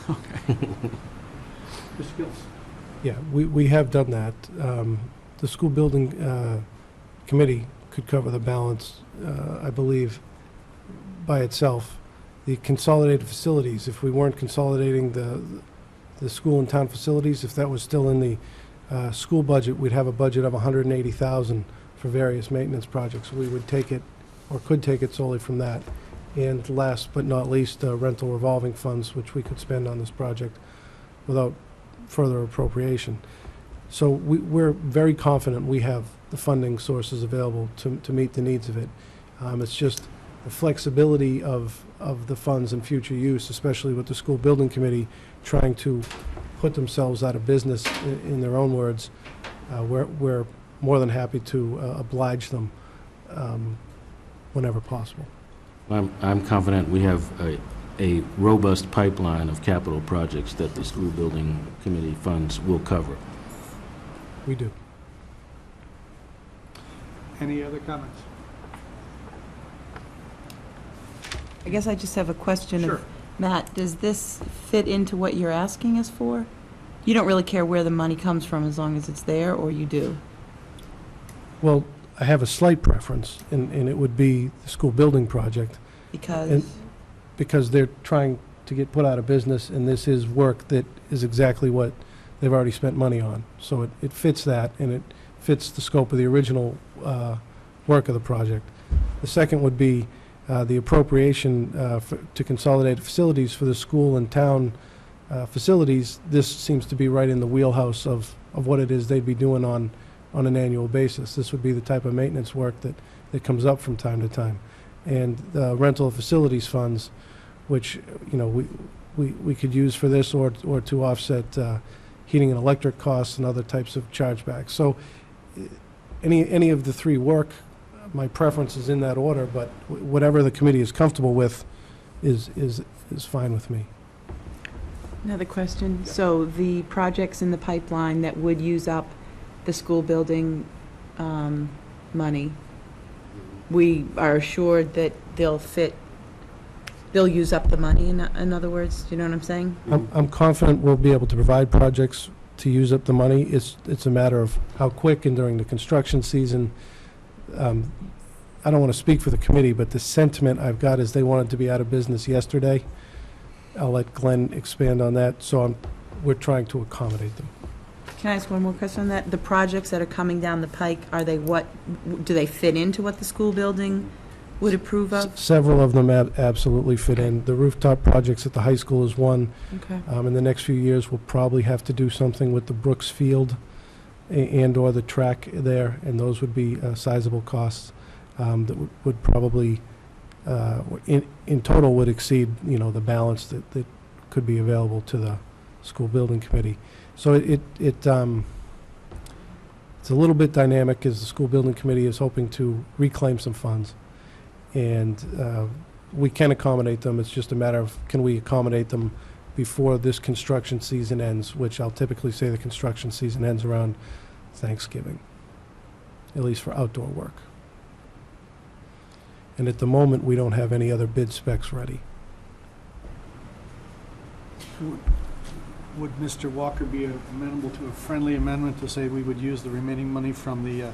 Okay. Mr. Gills? Yeah, we have done that. The school building committee could cover the balance, I believe, by itself. The consolidated facilities, if we weren't consolidating the school and town facilities, if that was still in the school budget, we'd have a budget of $180,000 for various maintenance projects. We would take it, or could take it solely from that. And last but not least, rental revolving funds, which we could spend on this project without further appropriation. So we're very confident we have the funding sources available to meet the needs of it. It's just the flexibility of the funds and future use, especially with the school building committee trying to put themselves out of business, in their own words. We're more than happy to oblige them whenever possible. I'm confident we have a robust pipeline of capital projects that the school building committee funds will cover. We do. Any other comments? I guess I just have a question. Sure. Matt, does this fit into what you're asking us for? You don't really care where the money comes from as long as it's there, or you do? Well, I have a slight preference, and it would be the school building project. Because? Because they're trying to get put out of business, and this is work that is exactly what they've already spent money on. So it fits that, and it fits the scope of the original work of the project. The second would be the appropriation to consolidate facilities for the school and town facilities. This seems to be right in the wheelhouse of what it is they'd be doing on an annual basis. This would be the type of maintenance work that comes up from time to time. And the rental facilities funds, which, you know, we could use for this or to offset heating and electric costs and other types of chargebacks. So any of the three work. My preference is in that order, but whatever the committee is comfortable with is fine with me. Another question. So the projects in the pipeline that would use up the school building money, we are assured that they'll use up the money, in other words? Do you know what I'm saying? I'm confident we'll be able to provide projects to use up the money. It's a matter of how quick, and during the construction season. I don't want to speak for the committee, but the sentiment I've got is they wanted to be out of business yesterday. I'll let Glenn expand on that, so we're trying to accommodate them. Can I ask one more question on that? The projects that are coming down the pike, are they do they fit into what the school building would approve of? Several of them absolutely fit in. The rooftop projects at the high school is one. Okay. In the next few years, we'll probably have to do something with the Brooks Field and/or the track there, and those would be sizable costs that would probably, in total, would exceed, the balance that could be available to the school building committee. So it's a little bit dynamic, as the school building committee is hoping to reclaim some funds. And we can accommodate them. It's just a matter of, can we accommodate them before this construction season ends, which I'll typically say the construction season ends around Thanksgiving, at least for outdoor work. And at the moment, we don't have any other bid specs ready. Would Mr. Walker be amenable to a friendly amendment to say we would use the remaining money from the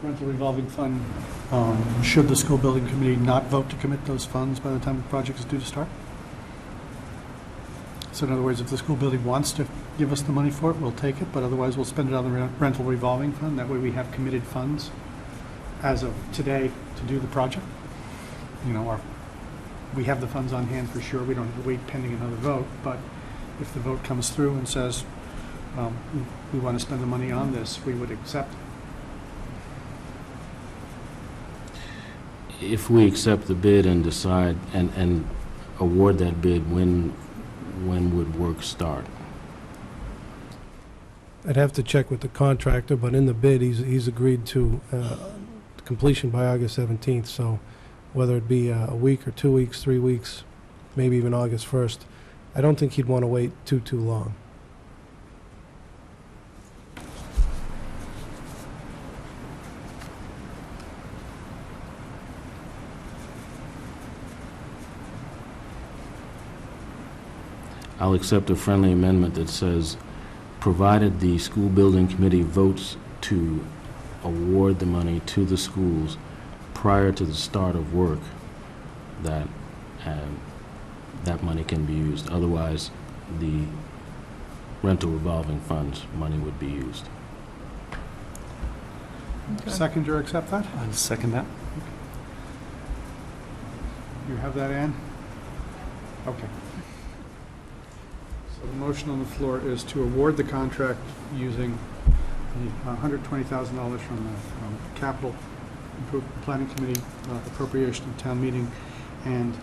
rental revolving fund, should the school building committee not vote to commit those funds by the time the project is due to start? So in other words, if the school building wants to give us the money for it, we'll take it, but otherwise we'll spend it on the rental revolving fund. That way we have committed funds as of today to do the project. We have the funds on hand for sure. We don't have to wait pending another vote, but if the vote comes through and says we want to spend the money on this, we would accept it. If we accept the bid and decide and award that bid, when would work start? I'd have to check with the contractor, but in the bid, he's agreed to completion by August 17th, so whether it be a week or 2 weeks, 3 weeks, maybe even August 1st, I don't think he'd want to wait too long. I'll accept a friendly amendment that says, provided the school building committee votes to award the money to the schools prior to the start of work, that that money can be used. Otherwise, the rental revolving funds money would be used. Okay. Second or accept that? I'll second that. You have that, Ann? Okay. So the motion on the floor is to award the contract using the $120,000 from the capital planning committee appropriation at town meeting, and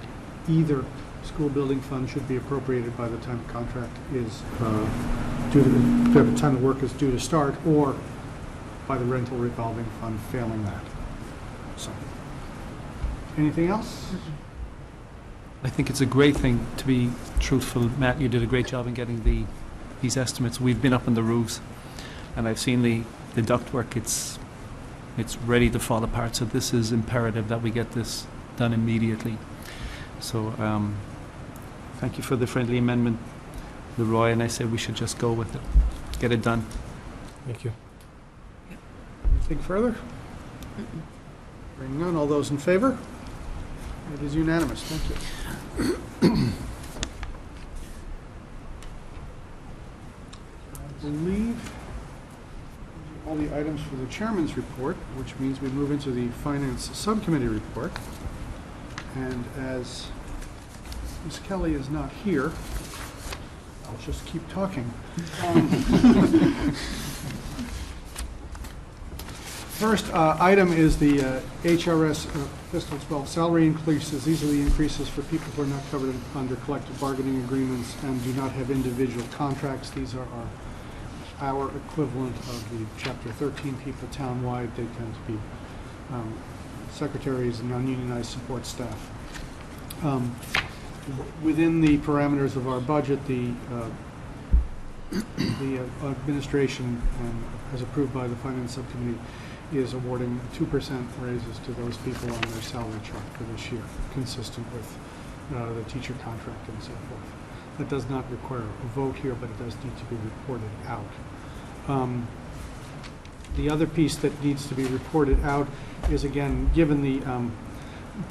either school building fund should be appropriated by the time the contract is due to the time the work is due to start, or by the rental revolving fund failing that. So, anything else? I think it's a great thing, to be truthful. Matt, you did a great job in getting these estimates. We've been up on the roofs, and I've seen the ductwork. It's ready to fall apart, so this is imperative that we get this done immediately. So thank you for the friendly amendment, Leroy, and I say we should just go with it. Get it done. Thank you. Anything further? Hearing none, all those in favor? It is unanimous. Thank you. I believe all the items for the chairman's report, which means we move into the finance subcommittee report. And as Ms. Kelly is not here, I'll just keep talking. First item is the HRS fiscal 12 salary increases. These are the increases for people who are not covered under collective bargaining agreements and do not have individual contracts. These are our equivalent of the Chapter 13 people townwide. They tend to be secretaries and non-unionized support staff. Within the parameters of our budget, the administration, as approved by the finance subcommittee, is awarding 2% raises to those people on their salary chart for this year, consistent with the teacher contract and so forth. That does not require a vote here, but it does need to be reported out. The other piece that needs to be reported out is, again, given the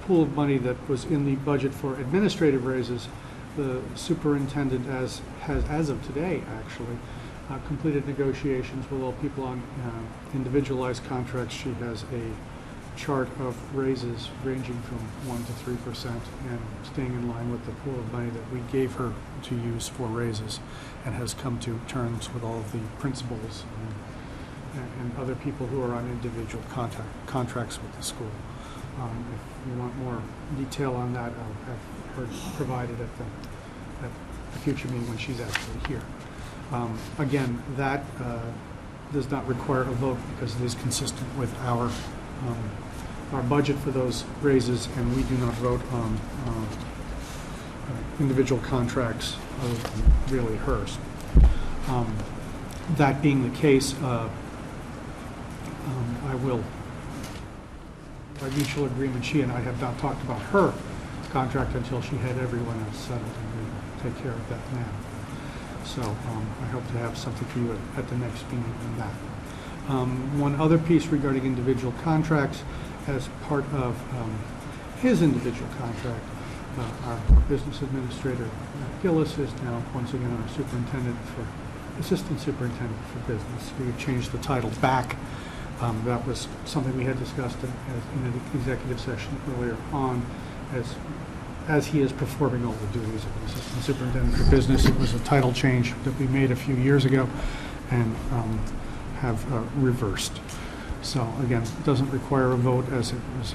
pool of money that was in the budget for administrative raises, the superintendent has of today, actually, completed negotiations with all people on individualized contracts. She has a chart of raises ranging from 1% to 3% and staying in line with the pool of money that we gave her to use for raises, and has come to terms with all of the principals and other people who are on individual contracts with the school. If you want more detail on that, I'll have her provided at the future meeting when she's actually here. Again, that does not require a vote because it is consistent with our budget for those raises, and we do not vote on individual contracts other than really hers. That being the case, I will, by mutual agreement, she and I have not talked about her contract until she had everyone else settled, and we will take care of that now. So I hope to have something for you at the next meeting on that. One other piece regarding individual contracts, as part of his individual contract, our business administrator, Gillis, is now once again our assistant superintendent for business. We changed the title back. That was something we had discussed in an executive session earlier on, as he is performing all the duties of the assistant superintendent for business. It was a title change that we made a few years ago and have reversed. So again, it doesn't require a vote, as it was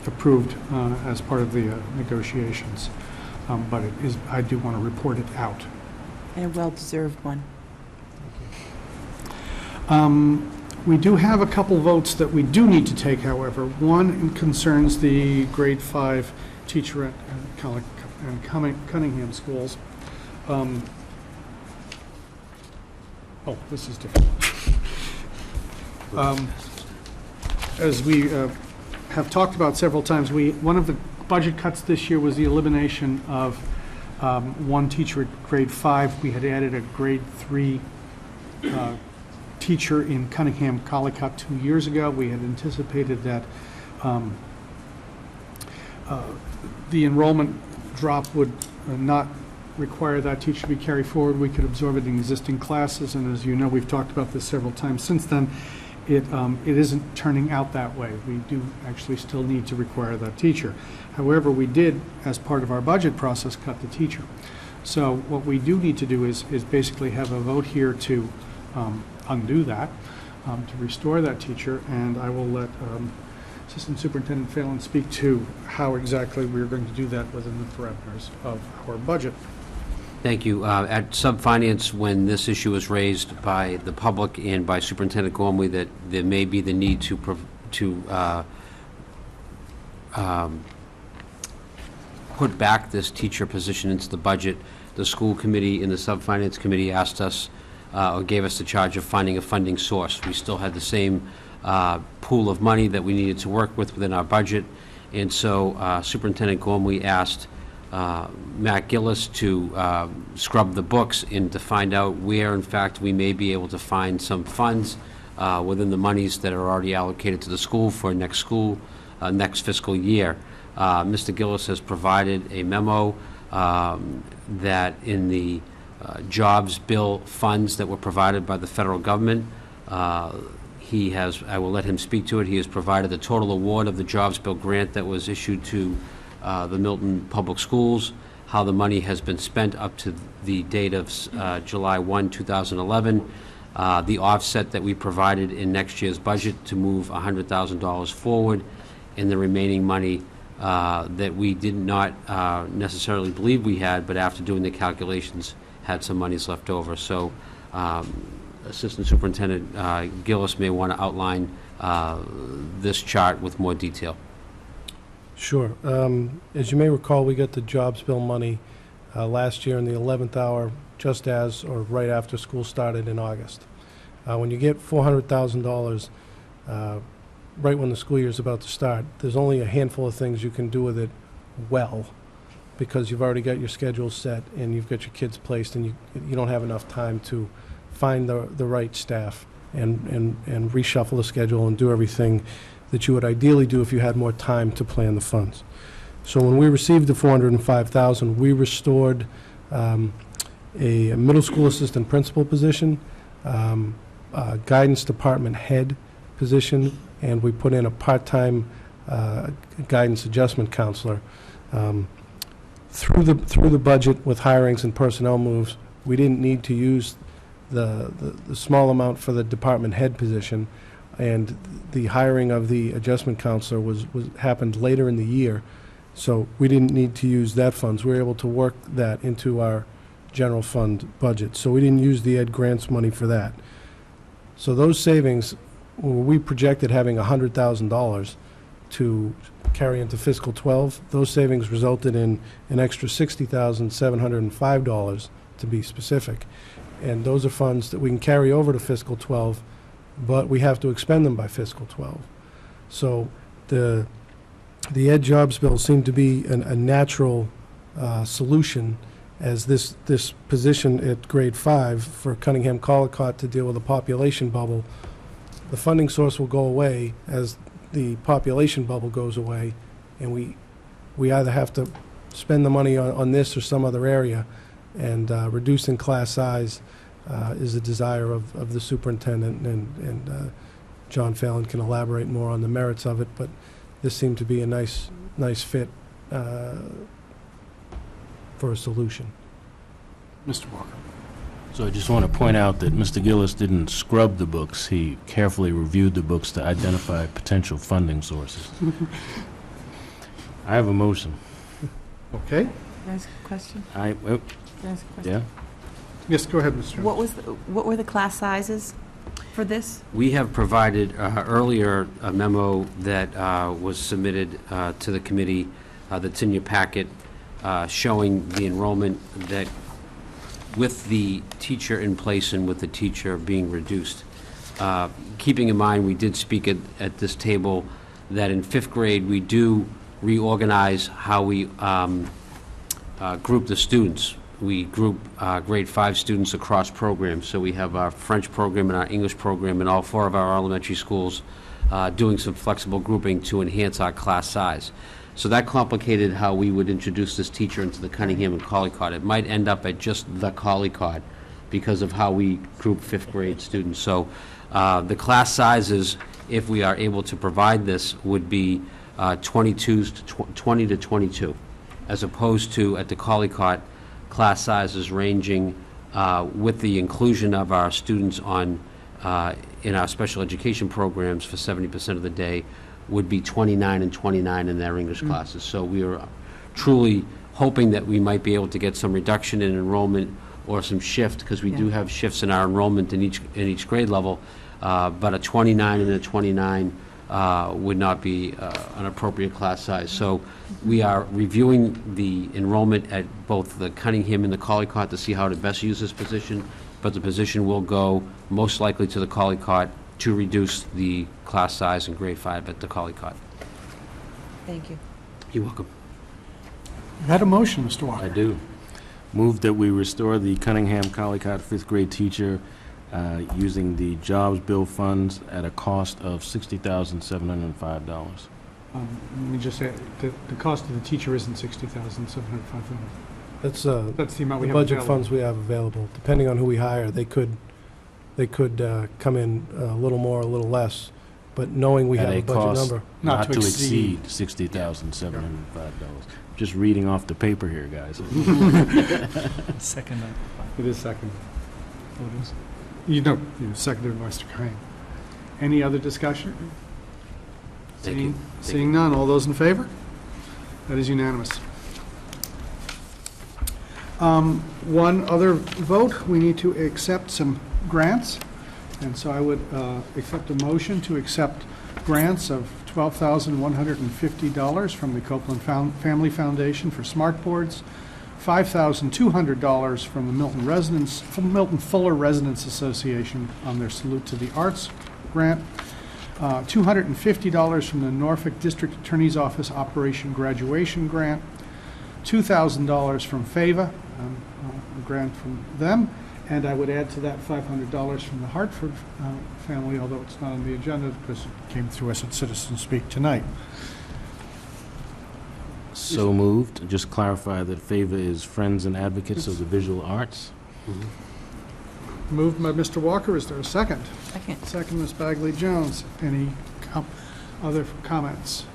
approved as part of the negotiations, but it is, I do want to report it out. And a well-deserved one. We do have a couple votes that we do need to take, however. One concerns the grade 5 teacher at Cunningham schools. Oh, this is different. As we have talked about several times, one of the budget cuts this year was the elimination of one teacher at grade 5. We had added a grade 3 teacher in Cunningham Collicutt 2 years ago. We had anticipated that the enrollment drop would not require that teacher to be carried forward. We could absorb it in existing classes, and as you know, we've talked about this several times since then. It isn't turning out that way. We do actually still need to require that teacher. However, we did, as part of our budget process, cut the teacher. So what we do need to do is basically have a vote here to undo that, to restore that teacher, and I will let Assistant Superintendent Phelan speak to how exactly we're going to do that within the parameters of our budget. Thank you. At Subfinance, when this issue was raised by the public and by Superintendent Gormley that there may be the need to put back this teacher position into the budget, the school committee and the Subfinance committee asked us or gave us the charge of finding a funding source. We still had the same pool of money that we needed to work with within our budget, and so Superintendent Gormley asked Matt Gillis to scrub the books and to find out where, in fact, we may be able to find some funds within the monies that are already allocated to the school for next fiscal year. Mr. Gillis has provided a memo that in the jobs bill funds that were provided by the federal government, he has, I will let him speak to it, he has provided the total award of the jobs bill grant that was issued to the Milton Public Schools, how the money has been spent up to the date of July 1, 2011, the offset that we provided in next year's budget to move $100,000 forward, and the remaining money that we did not necessarily believe we had, but after doing the calculations, had some monies left over. So Assistant Superintendent Gillis may want to outline this chart with more detail. Sure. As you may recall, we got the jobs bill money last year in the 11th hour, just as or right after school started in August. When you get $400,000 right when the school year is about to start, there's only a handful of things you can do with it well, because you've already got your schedule set and you've got your kids placed, and you don't have enough time to find the right staff and reshuffle the schedule and do everything that you would ideally do if you had more time to plan the funds. So when we received the $405,000, we restored a middle school assistant principal position, a guidance department head position, and we put in a part-time guidance adjustment counselor. Through the budget with hirings and personnel moves, we didn't need to use the small amount for the department head position, and the hiring of the adjustment counselor happened later in the year, so we didn't need to use that funds. We were able to work that into our general fund budget, so we didn't use the Ed Grants money for that. So those savings, we projected having $100,000 to carry into fiscal 12. Those savings resulted in an extra $60,705 to be specific. And those are funds that we can carry over to fiscal 12, but we have to expend them by fiscal 12. So the Ed Jobs Bill seemed to be a natural solution, as this position at grade 5 for Cunningham Collicott to deal with a population bubble. The funding source will go away as the population bubble goes away, and we either have to spend the money on this or some other area, and reducing class size is a desire of the superintendent, and John Fallon can elaborate more on the merits of it, but this seemed to be a nice fit for a solution. Mr. Walker. So I just want to point out that Mr. Gillis didn't scrub the books. He carefully reviewed the books to identify potential funding sources. I have a motion. Okay. Can I ask a question? Yeah? Can I ask a question? Yes, go ahead, Mr. Jones. What were the class sizes for this? We have provided earlier a memo that was submitted to the committee that's in your packet, showing the enrollment that with the teacher in place and with the teacher being reduced. Keeping in mind, we did speak at this table that in 5th grade, we do reorganize how we group the students. We group grade 5 students across programs. So we have our French program and our English program in all 4 of our elementary schools doing some flexible grouping to enhance our class size. So that complicated how we would introduce this teacher into the Cunningham and Collicott. It might end up at just the Collicott because of how we group 5th grade students. So the class sizes, if we are able to provide this, would be 20 to 22, as opposed to at the Collicott, class sizes ranging with the inclusion of our students on in our special education programs for 70% of the day would be 29 and 29 in their English classes. So we are truly hoping that we might be able to get some reduction in enrollment or some shift, because we do have shifts in our enrollment in each grade level, but a 29 and a 29 would not be an appropriate class size. So we are reviewing the enrollment at both the Cunningham and the Collicott to see how to best use this position, but the position will go most likely to the Collicott to reduce the class size in grade 5 at the Collicott. Thank you. You're welcome. You had a motion, Mr. Walker. I do. Move that we restore the Cunningham Collicott 5th grade teacher using the Jobs Bill funds at a cost of $60,705. Let me just say, the cost of the teacher isn't $60,705. That's That's the amount we the have budget available. funds we have available. Depending on who we hire, they could come in a little more, a little less, but knowing we At have a a budget cost number. not to exceed $60,705. Just reading off the paper here, guys. Second. It is second. Oh, it is. You seconded by Mr. Crane. Any other discussion? Thank you. Seeing none, all those in favor? That is unanimous. One other vote, we need to accept some grants, and so I would accept a motion to accept grants of $12,150 from the Copeland Family Foundation for smart boards, $5,200 from the Milton Fuller Residents Association on their Salute to the Arts grant, $250 from the Norfolk District Attorney's Office Operation Graduation Grant, $2,000 from FAVA, a grant from them, And I would add to that $500 from the Hartford family, although it's not on the agenda because it came through us at Citizen Speak tonight. So moved. Just clarify that favor is Friends and Advocates of the Visual Arts. Moved by Mr. Walker. Is there a second? Second. Second, Ms. Bagley Jones. Any other comments?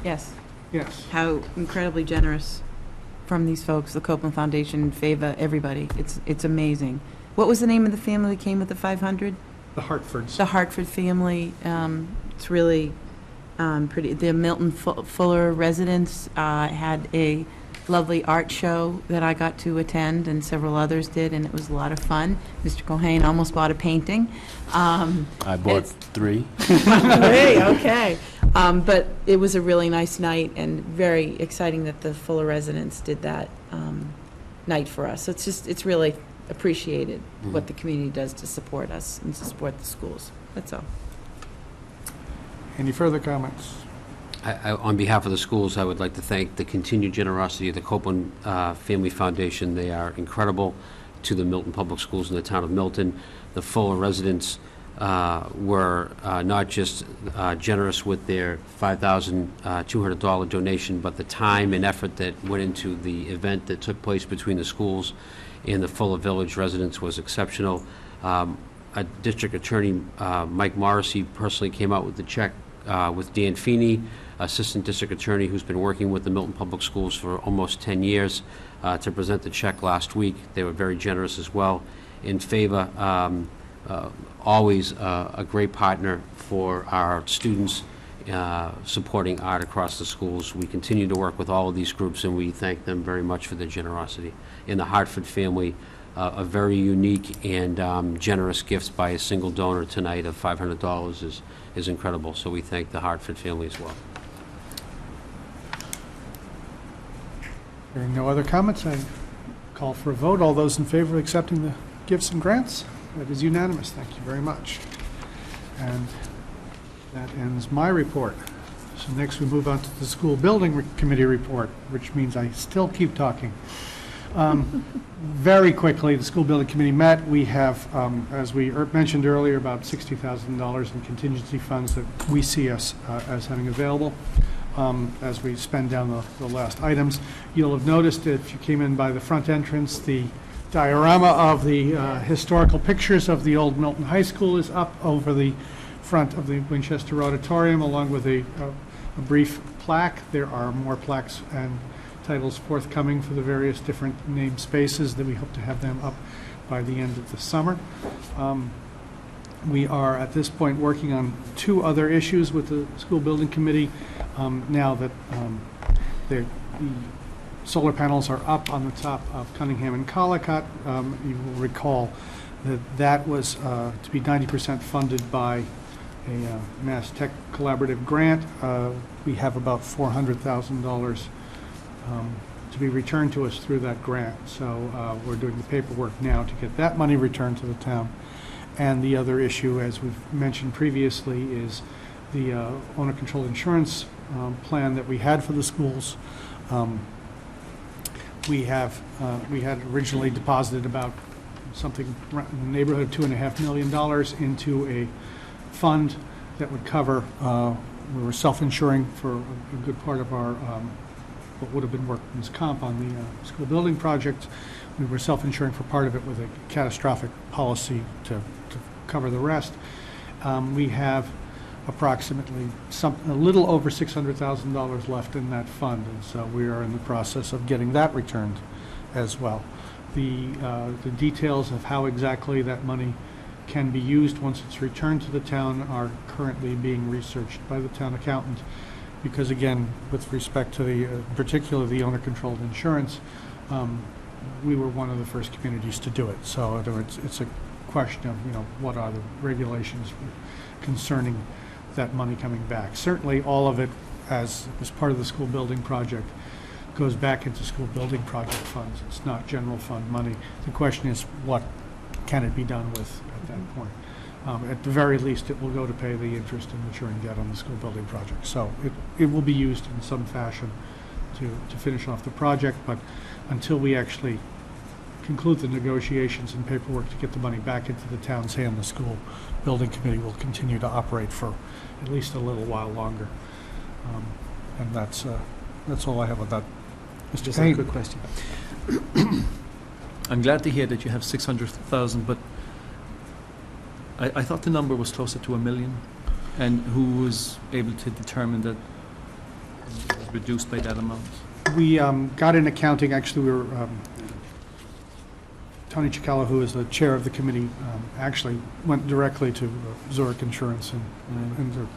Yes. Yes. How incredibly generous from these folks, the Copeland Foundation, Fava, everybody. It's amazing. What was the name of the family that came with the 500? The Hartfords. The Hartford family. It's really pretty. The Milton Fuller residents had a lovely art show that I got to attend, and several others did, and it was a lot of fun. Mr. Cohane almost bought a painting. I bought 3. Hey, okay. But it was a really nice night and very exciting that the Fuller residents did that night for us. So it's really appreciated what the community does to support us and to support the schools. That's all. Any further comments? On behalf of the schools, I would like to thank the continued generosity of the Copeland Family Foundation. They are incredible to the Milton Public Schools in the town of Milton. The Fuller residents were not just generous with their $5,200 donation, but the time and effort that went into the event that took place between the schools and the Fuller Village residents was exceptional. District Attorney Mike Morrissey personally came out with the check with Dan Feeney, Assistant District Attorney who's been working with the Milton Public Schools for almost 10 years, to present the check last week. They were very generous as well. In favor, always a great partner for our students, supporting art across the schools. We continue to work with all of these groups, and we thank them very much for their generosity. In the Hartford family, a very unique and generous gift by a single donor tonight of $500 is incredible. So we thank the Hartford family as well. Hearing no other comments, I call for a vote. All those in favor of accepting the gifts and grants? That is unanimous. Thank you very much. And that ends my report. So next we move on to the School Building Committee report, which means I still keep talking. Very quickly, the School Building Committee met. We have, as we mentioned earlier, about $60,000 in contingency funds that we see us as having available as we spend down the last items. You'll have noticed that if you came in by the front entrance, the diorama of the historical pictures of the old Milton High School is up over the front of the Winchester Auditorium, along with a brief plaque. There are more plaques and titles forthcoming for the various different named spaces that we hope to have them up by the end of the summer. We are at this point working on 2 other issues with the School Building Committee now that the solar panels are up on the top of Cunningham and Collicott. You will recall that that was to be 90% funded by a Mass Tech Collaborative grant. We have about $400,000 to be returned to us through that grant. So we're doing the paperwork now to get that money returned to the town. And the other issue, as we've mentioned previously, is the owner-controlled insurance plan that we had for the schools. We had originally deposited about something in the neighborhood of $2.5 million into a fund that would cover, we were self-insuring for a good part of our, what would have been workman's comp on the school building project. We were self-insuring for part of it with a catastrophic policy to cover the rest. We have approximately a little over $600,000 left in that fund, and so we are in the process of getting that returned as well. The details of how exactly that money can be used once it's returned to the town are currently being researched by the town accountant, because again, with respect to the particularly the owner-controlled insurance, we were one of the first communities to do it. So in other words, it's a question of, what are the regulations concerning that money coming back. Certainly all of it, as part of the school building project, goes back into school building project funds. It's not general fund money. The question is, what can it be done with at that point? At the very least, it will go to pay the interest and maturing debt on the school building project. So it will be used in some fashion to finish off the project, but until we actually conclude the negotiations and paperwork to get the money back into the town's hand, the school building committee will continue to operate for at least a little while longer. And that's all I have on that. Mr. Just a Kane? quick question. I'm glad to hear that you have 600,000, but I thought the number was closer to 1 million. And who was able to determine that it was reduced by that amount? We got in accounting, actually, we were, Tony Chicala, who is the chair of the committee, actually went directly to Zurich Insurance, and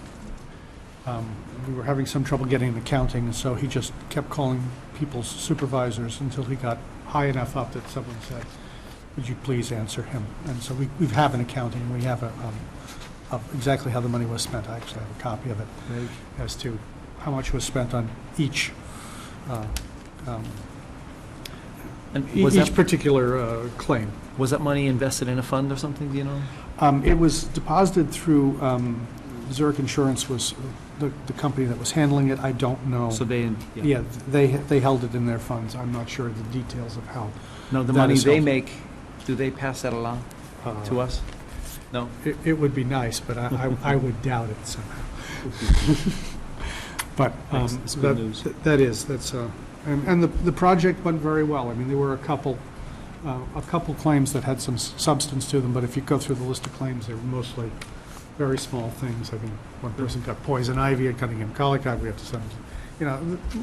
we were having some trouble getting an accounting, and so he just kept calling people's supervisors until he got high enough up that someone said, would you please answer him? And so we have an accounting, we have of exactly how the money was spent. I actually have a copy of it as to how much was spent on each And was each that, particular claim. was that money invested in a fund or something, do you know? It was deposited through, Zurich Insurance was the company that was handling it. I don't know. So they, Yeah, they held it in their funds. I'm not sure the details of how. No, the that money is they held. make, do they pass that along to us? No? It would be nice, but I would doubt it somehow. But Thanks. That's good news. that's, and the project went very well. I mean, there were a couple claims that had some substance to them, but if you go through the list of claims, they were mostly very small things. I mean, one person got poison ivy at Cunningham Collicott, we have to send,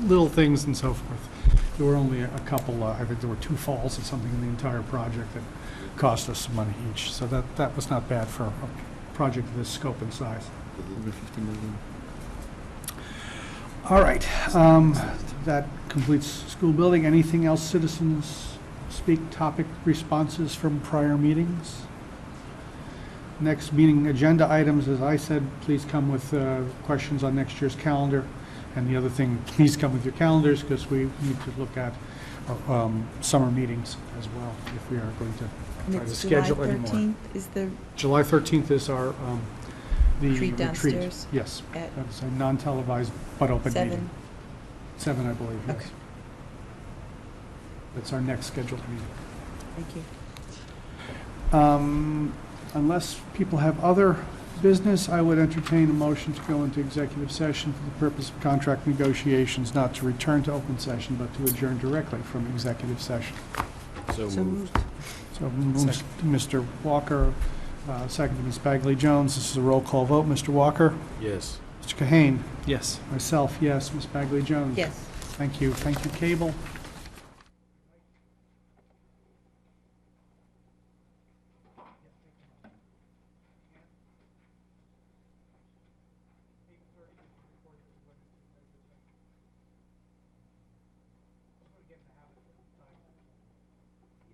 little things and so forth. There were only a couple, I think there were 2 falls or something in the entire project that cost us some money each. So that was not bad for a project of this scope and size. Over 50 million. All right, that completes school building. Anything else, citizens speak, topic responses from prior meetings? Next meeting agenda items, as I said, please come with questions on next year's calendar. And the other thing, please come with your calendars, because we need to look at summer meetings as well, if we are going to And try to it's schedule any more. July 13th is the July 13th is our, the retreat retreat. downstairs? Yes, At that's a non-televised but open meeting. 7. 7, I believe, yes. Okay. That's our next scheduled meeting. Thank you. Unless people have other business, I would entertain a motion to go into executive session for the purpose of contract negotiations, not to return to open session, but to adjourn directly from executive session. So So moved. moved. So moves Mr. Walker, second to Ms. Bagley Jones. This is a roll call vote. Mr. Walker? Yes. Mr. Kahane? Yes. Myself, yes. Ms. Bagley Jones? Yes. Thank you. Thank you, Cable.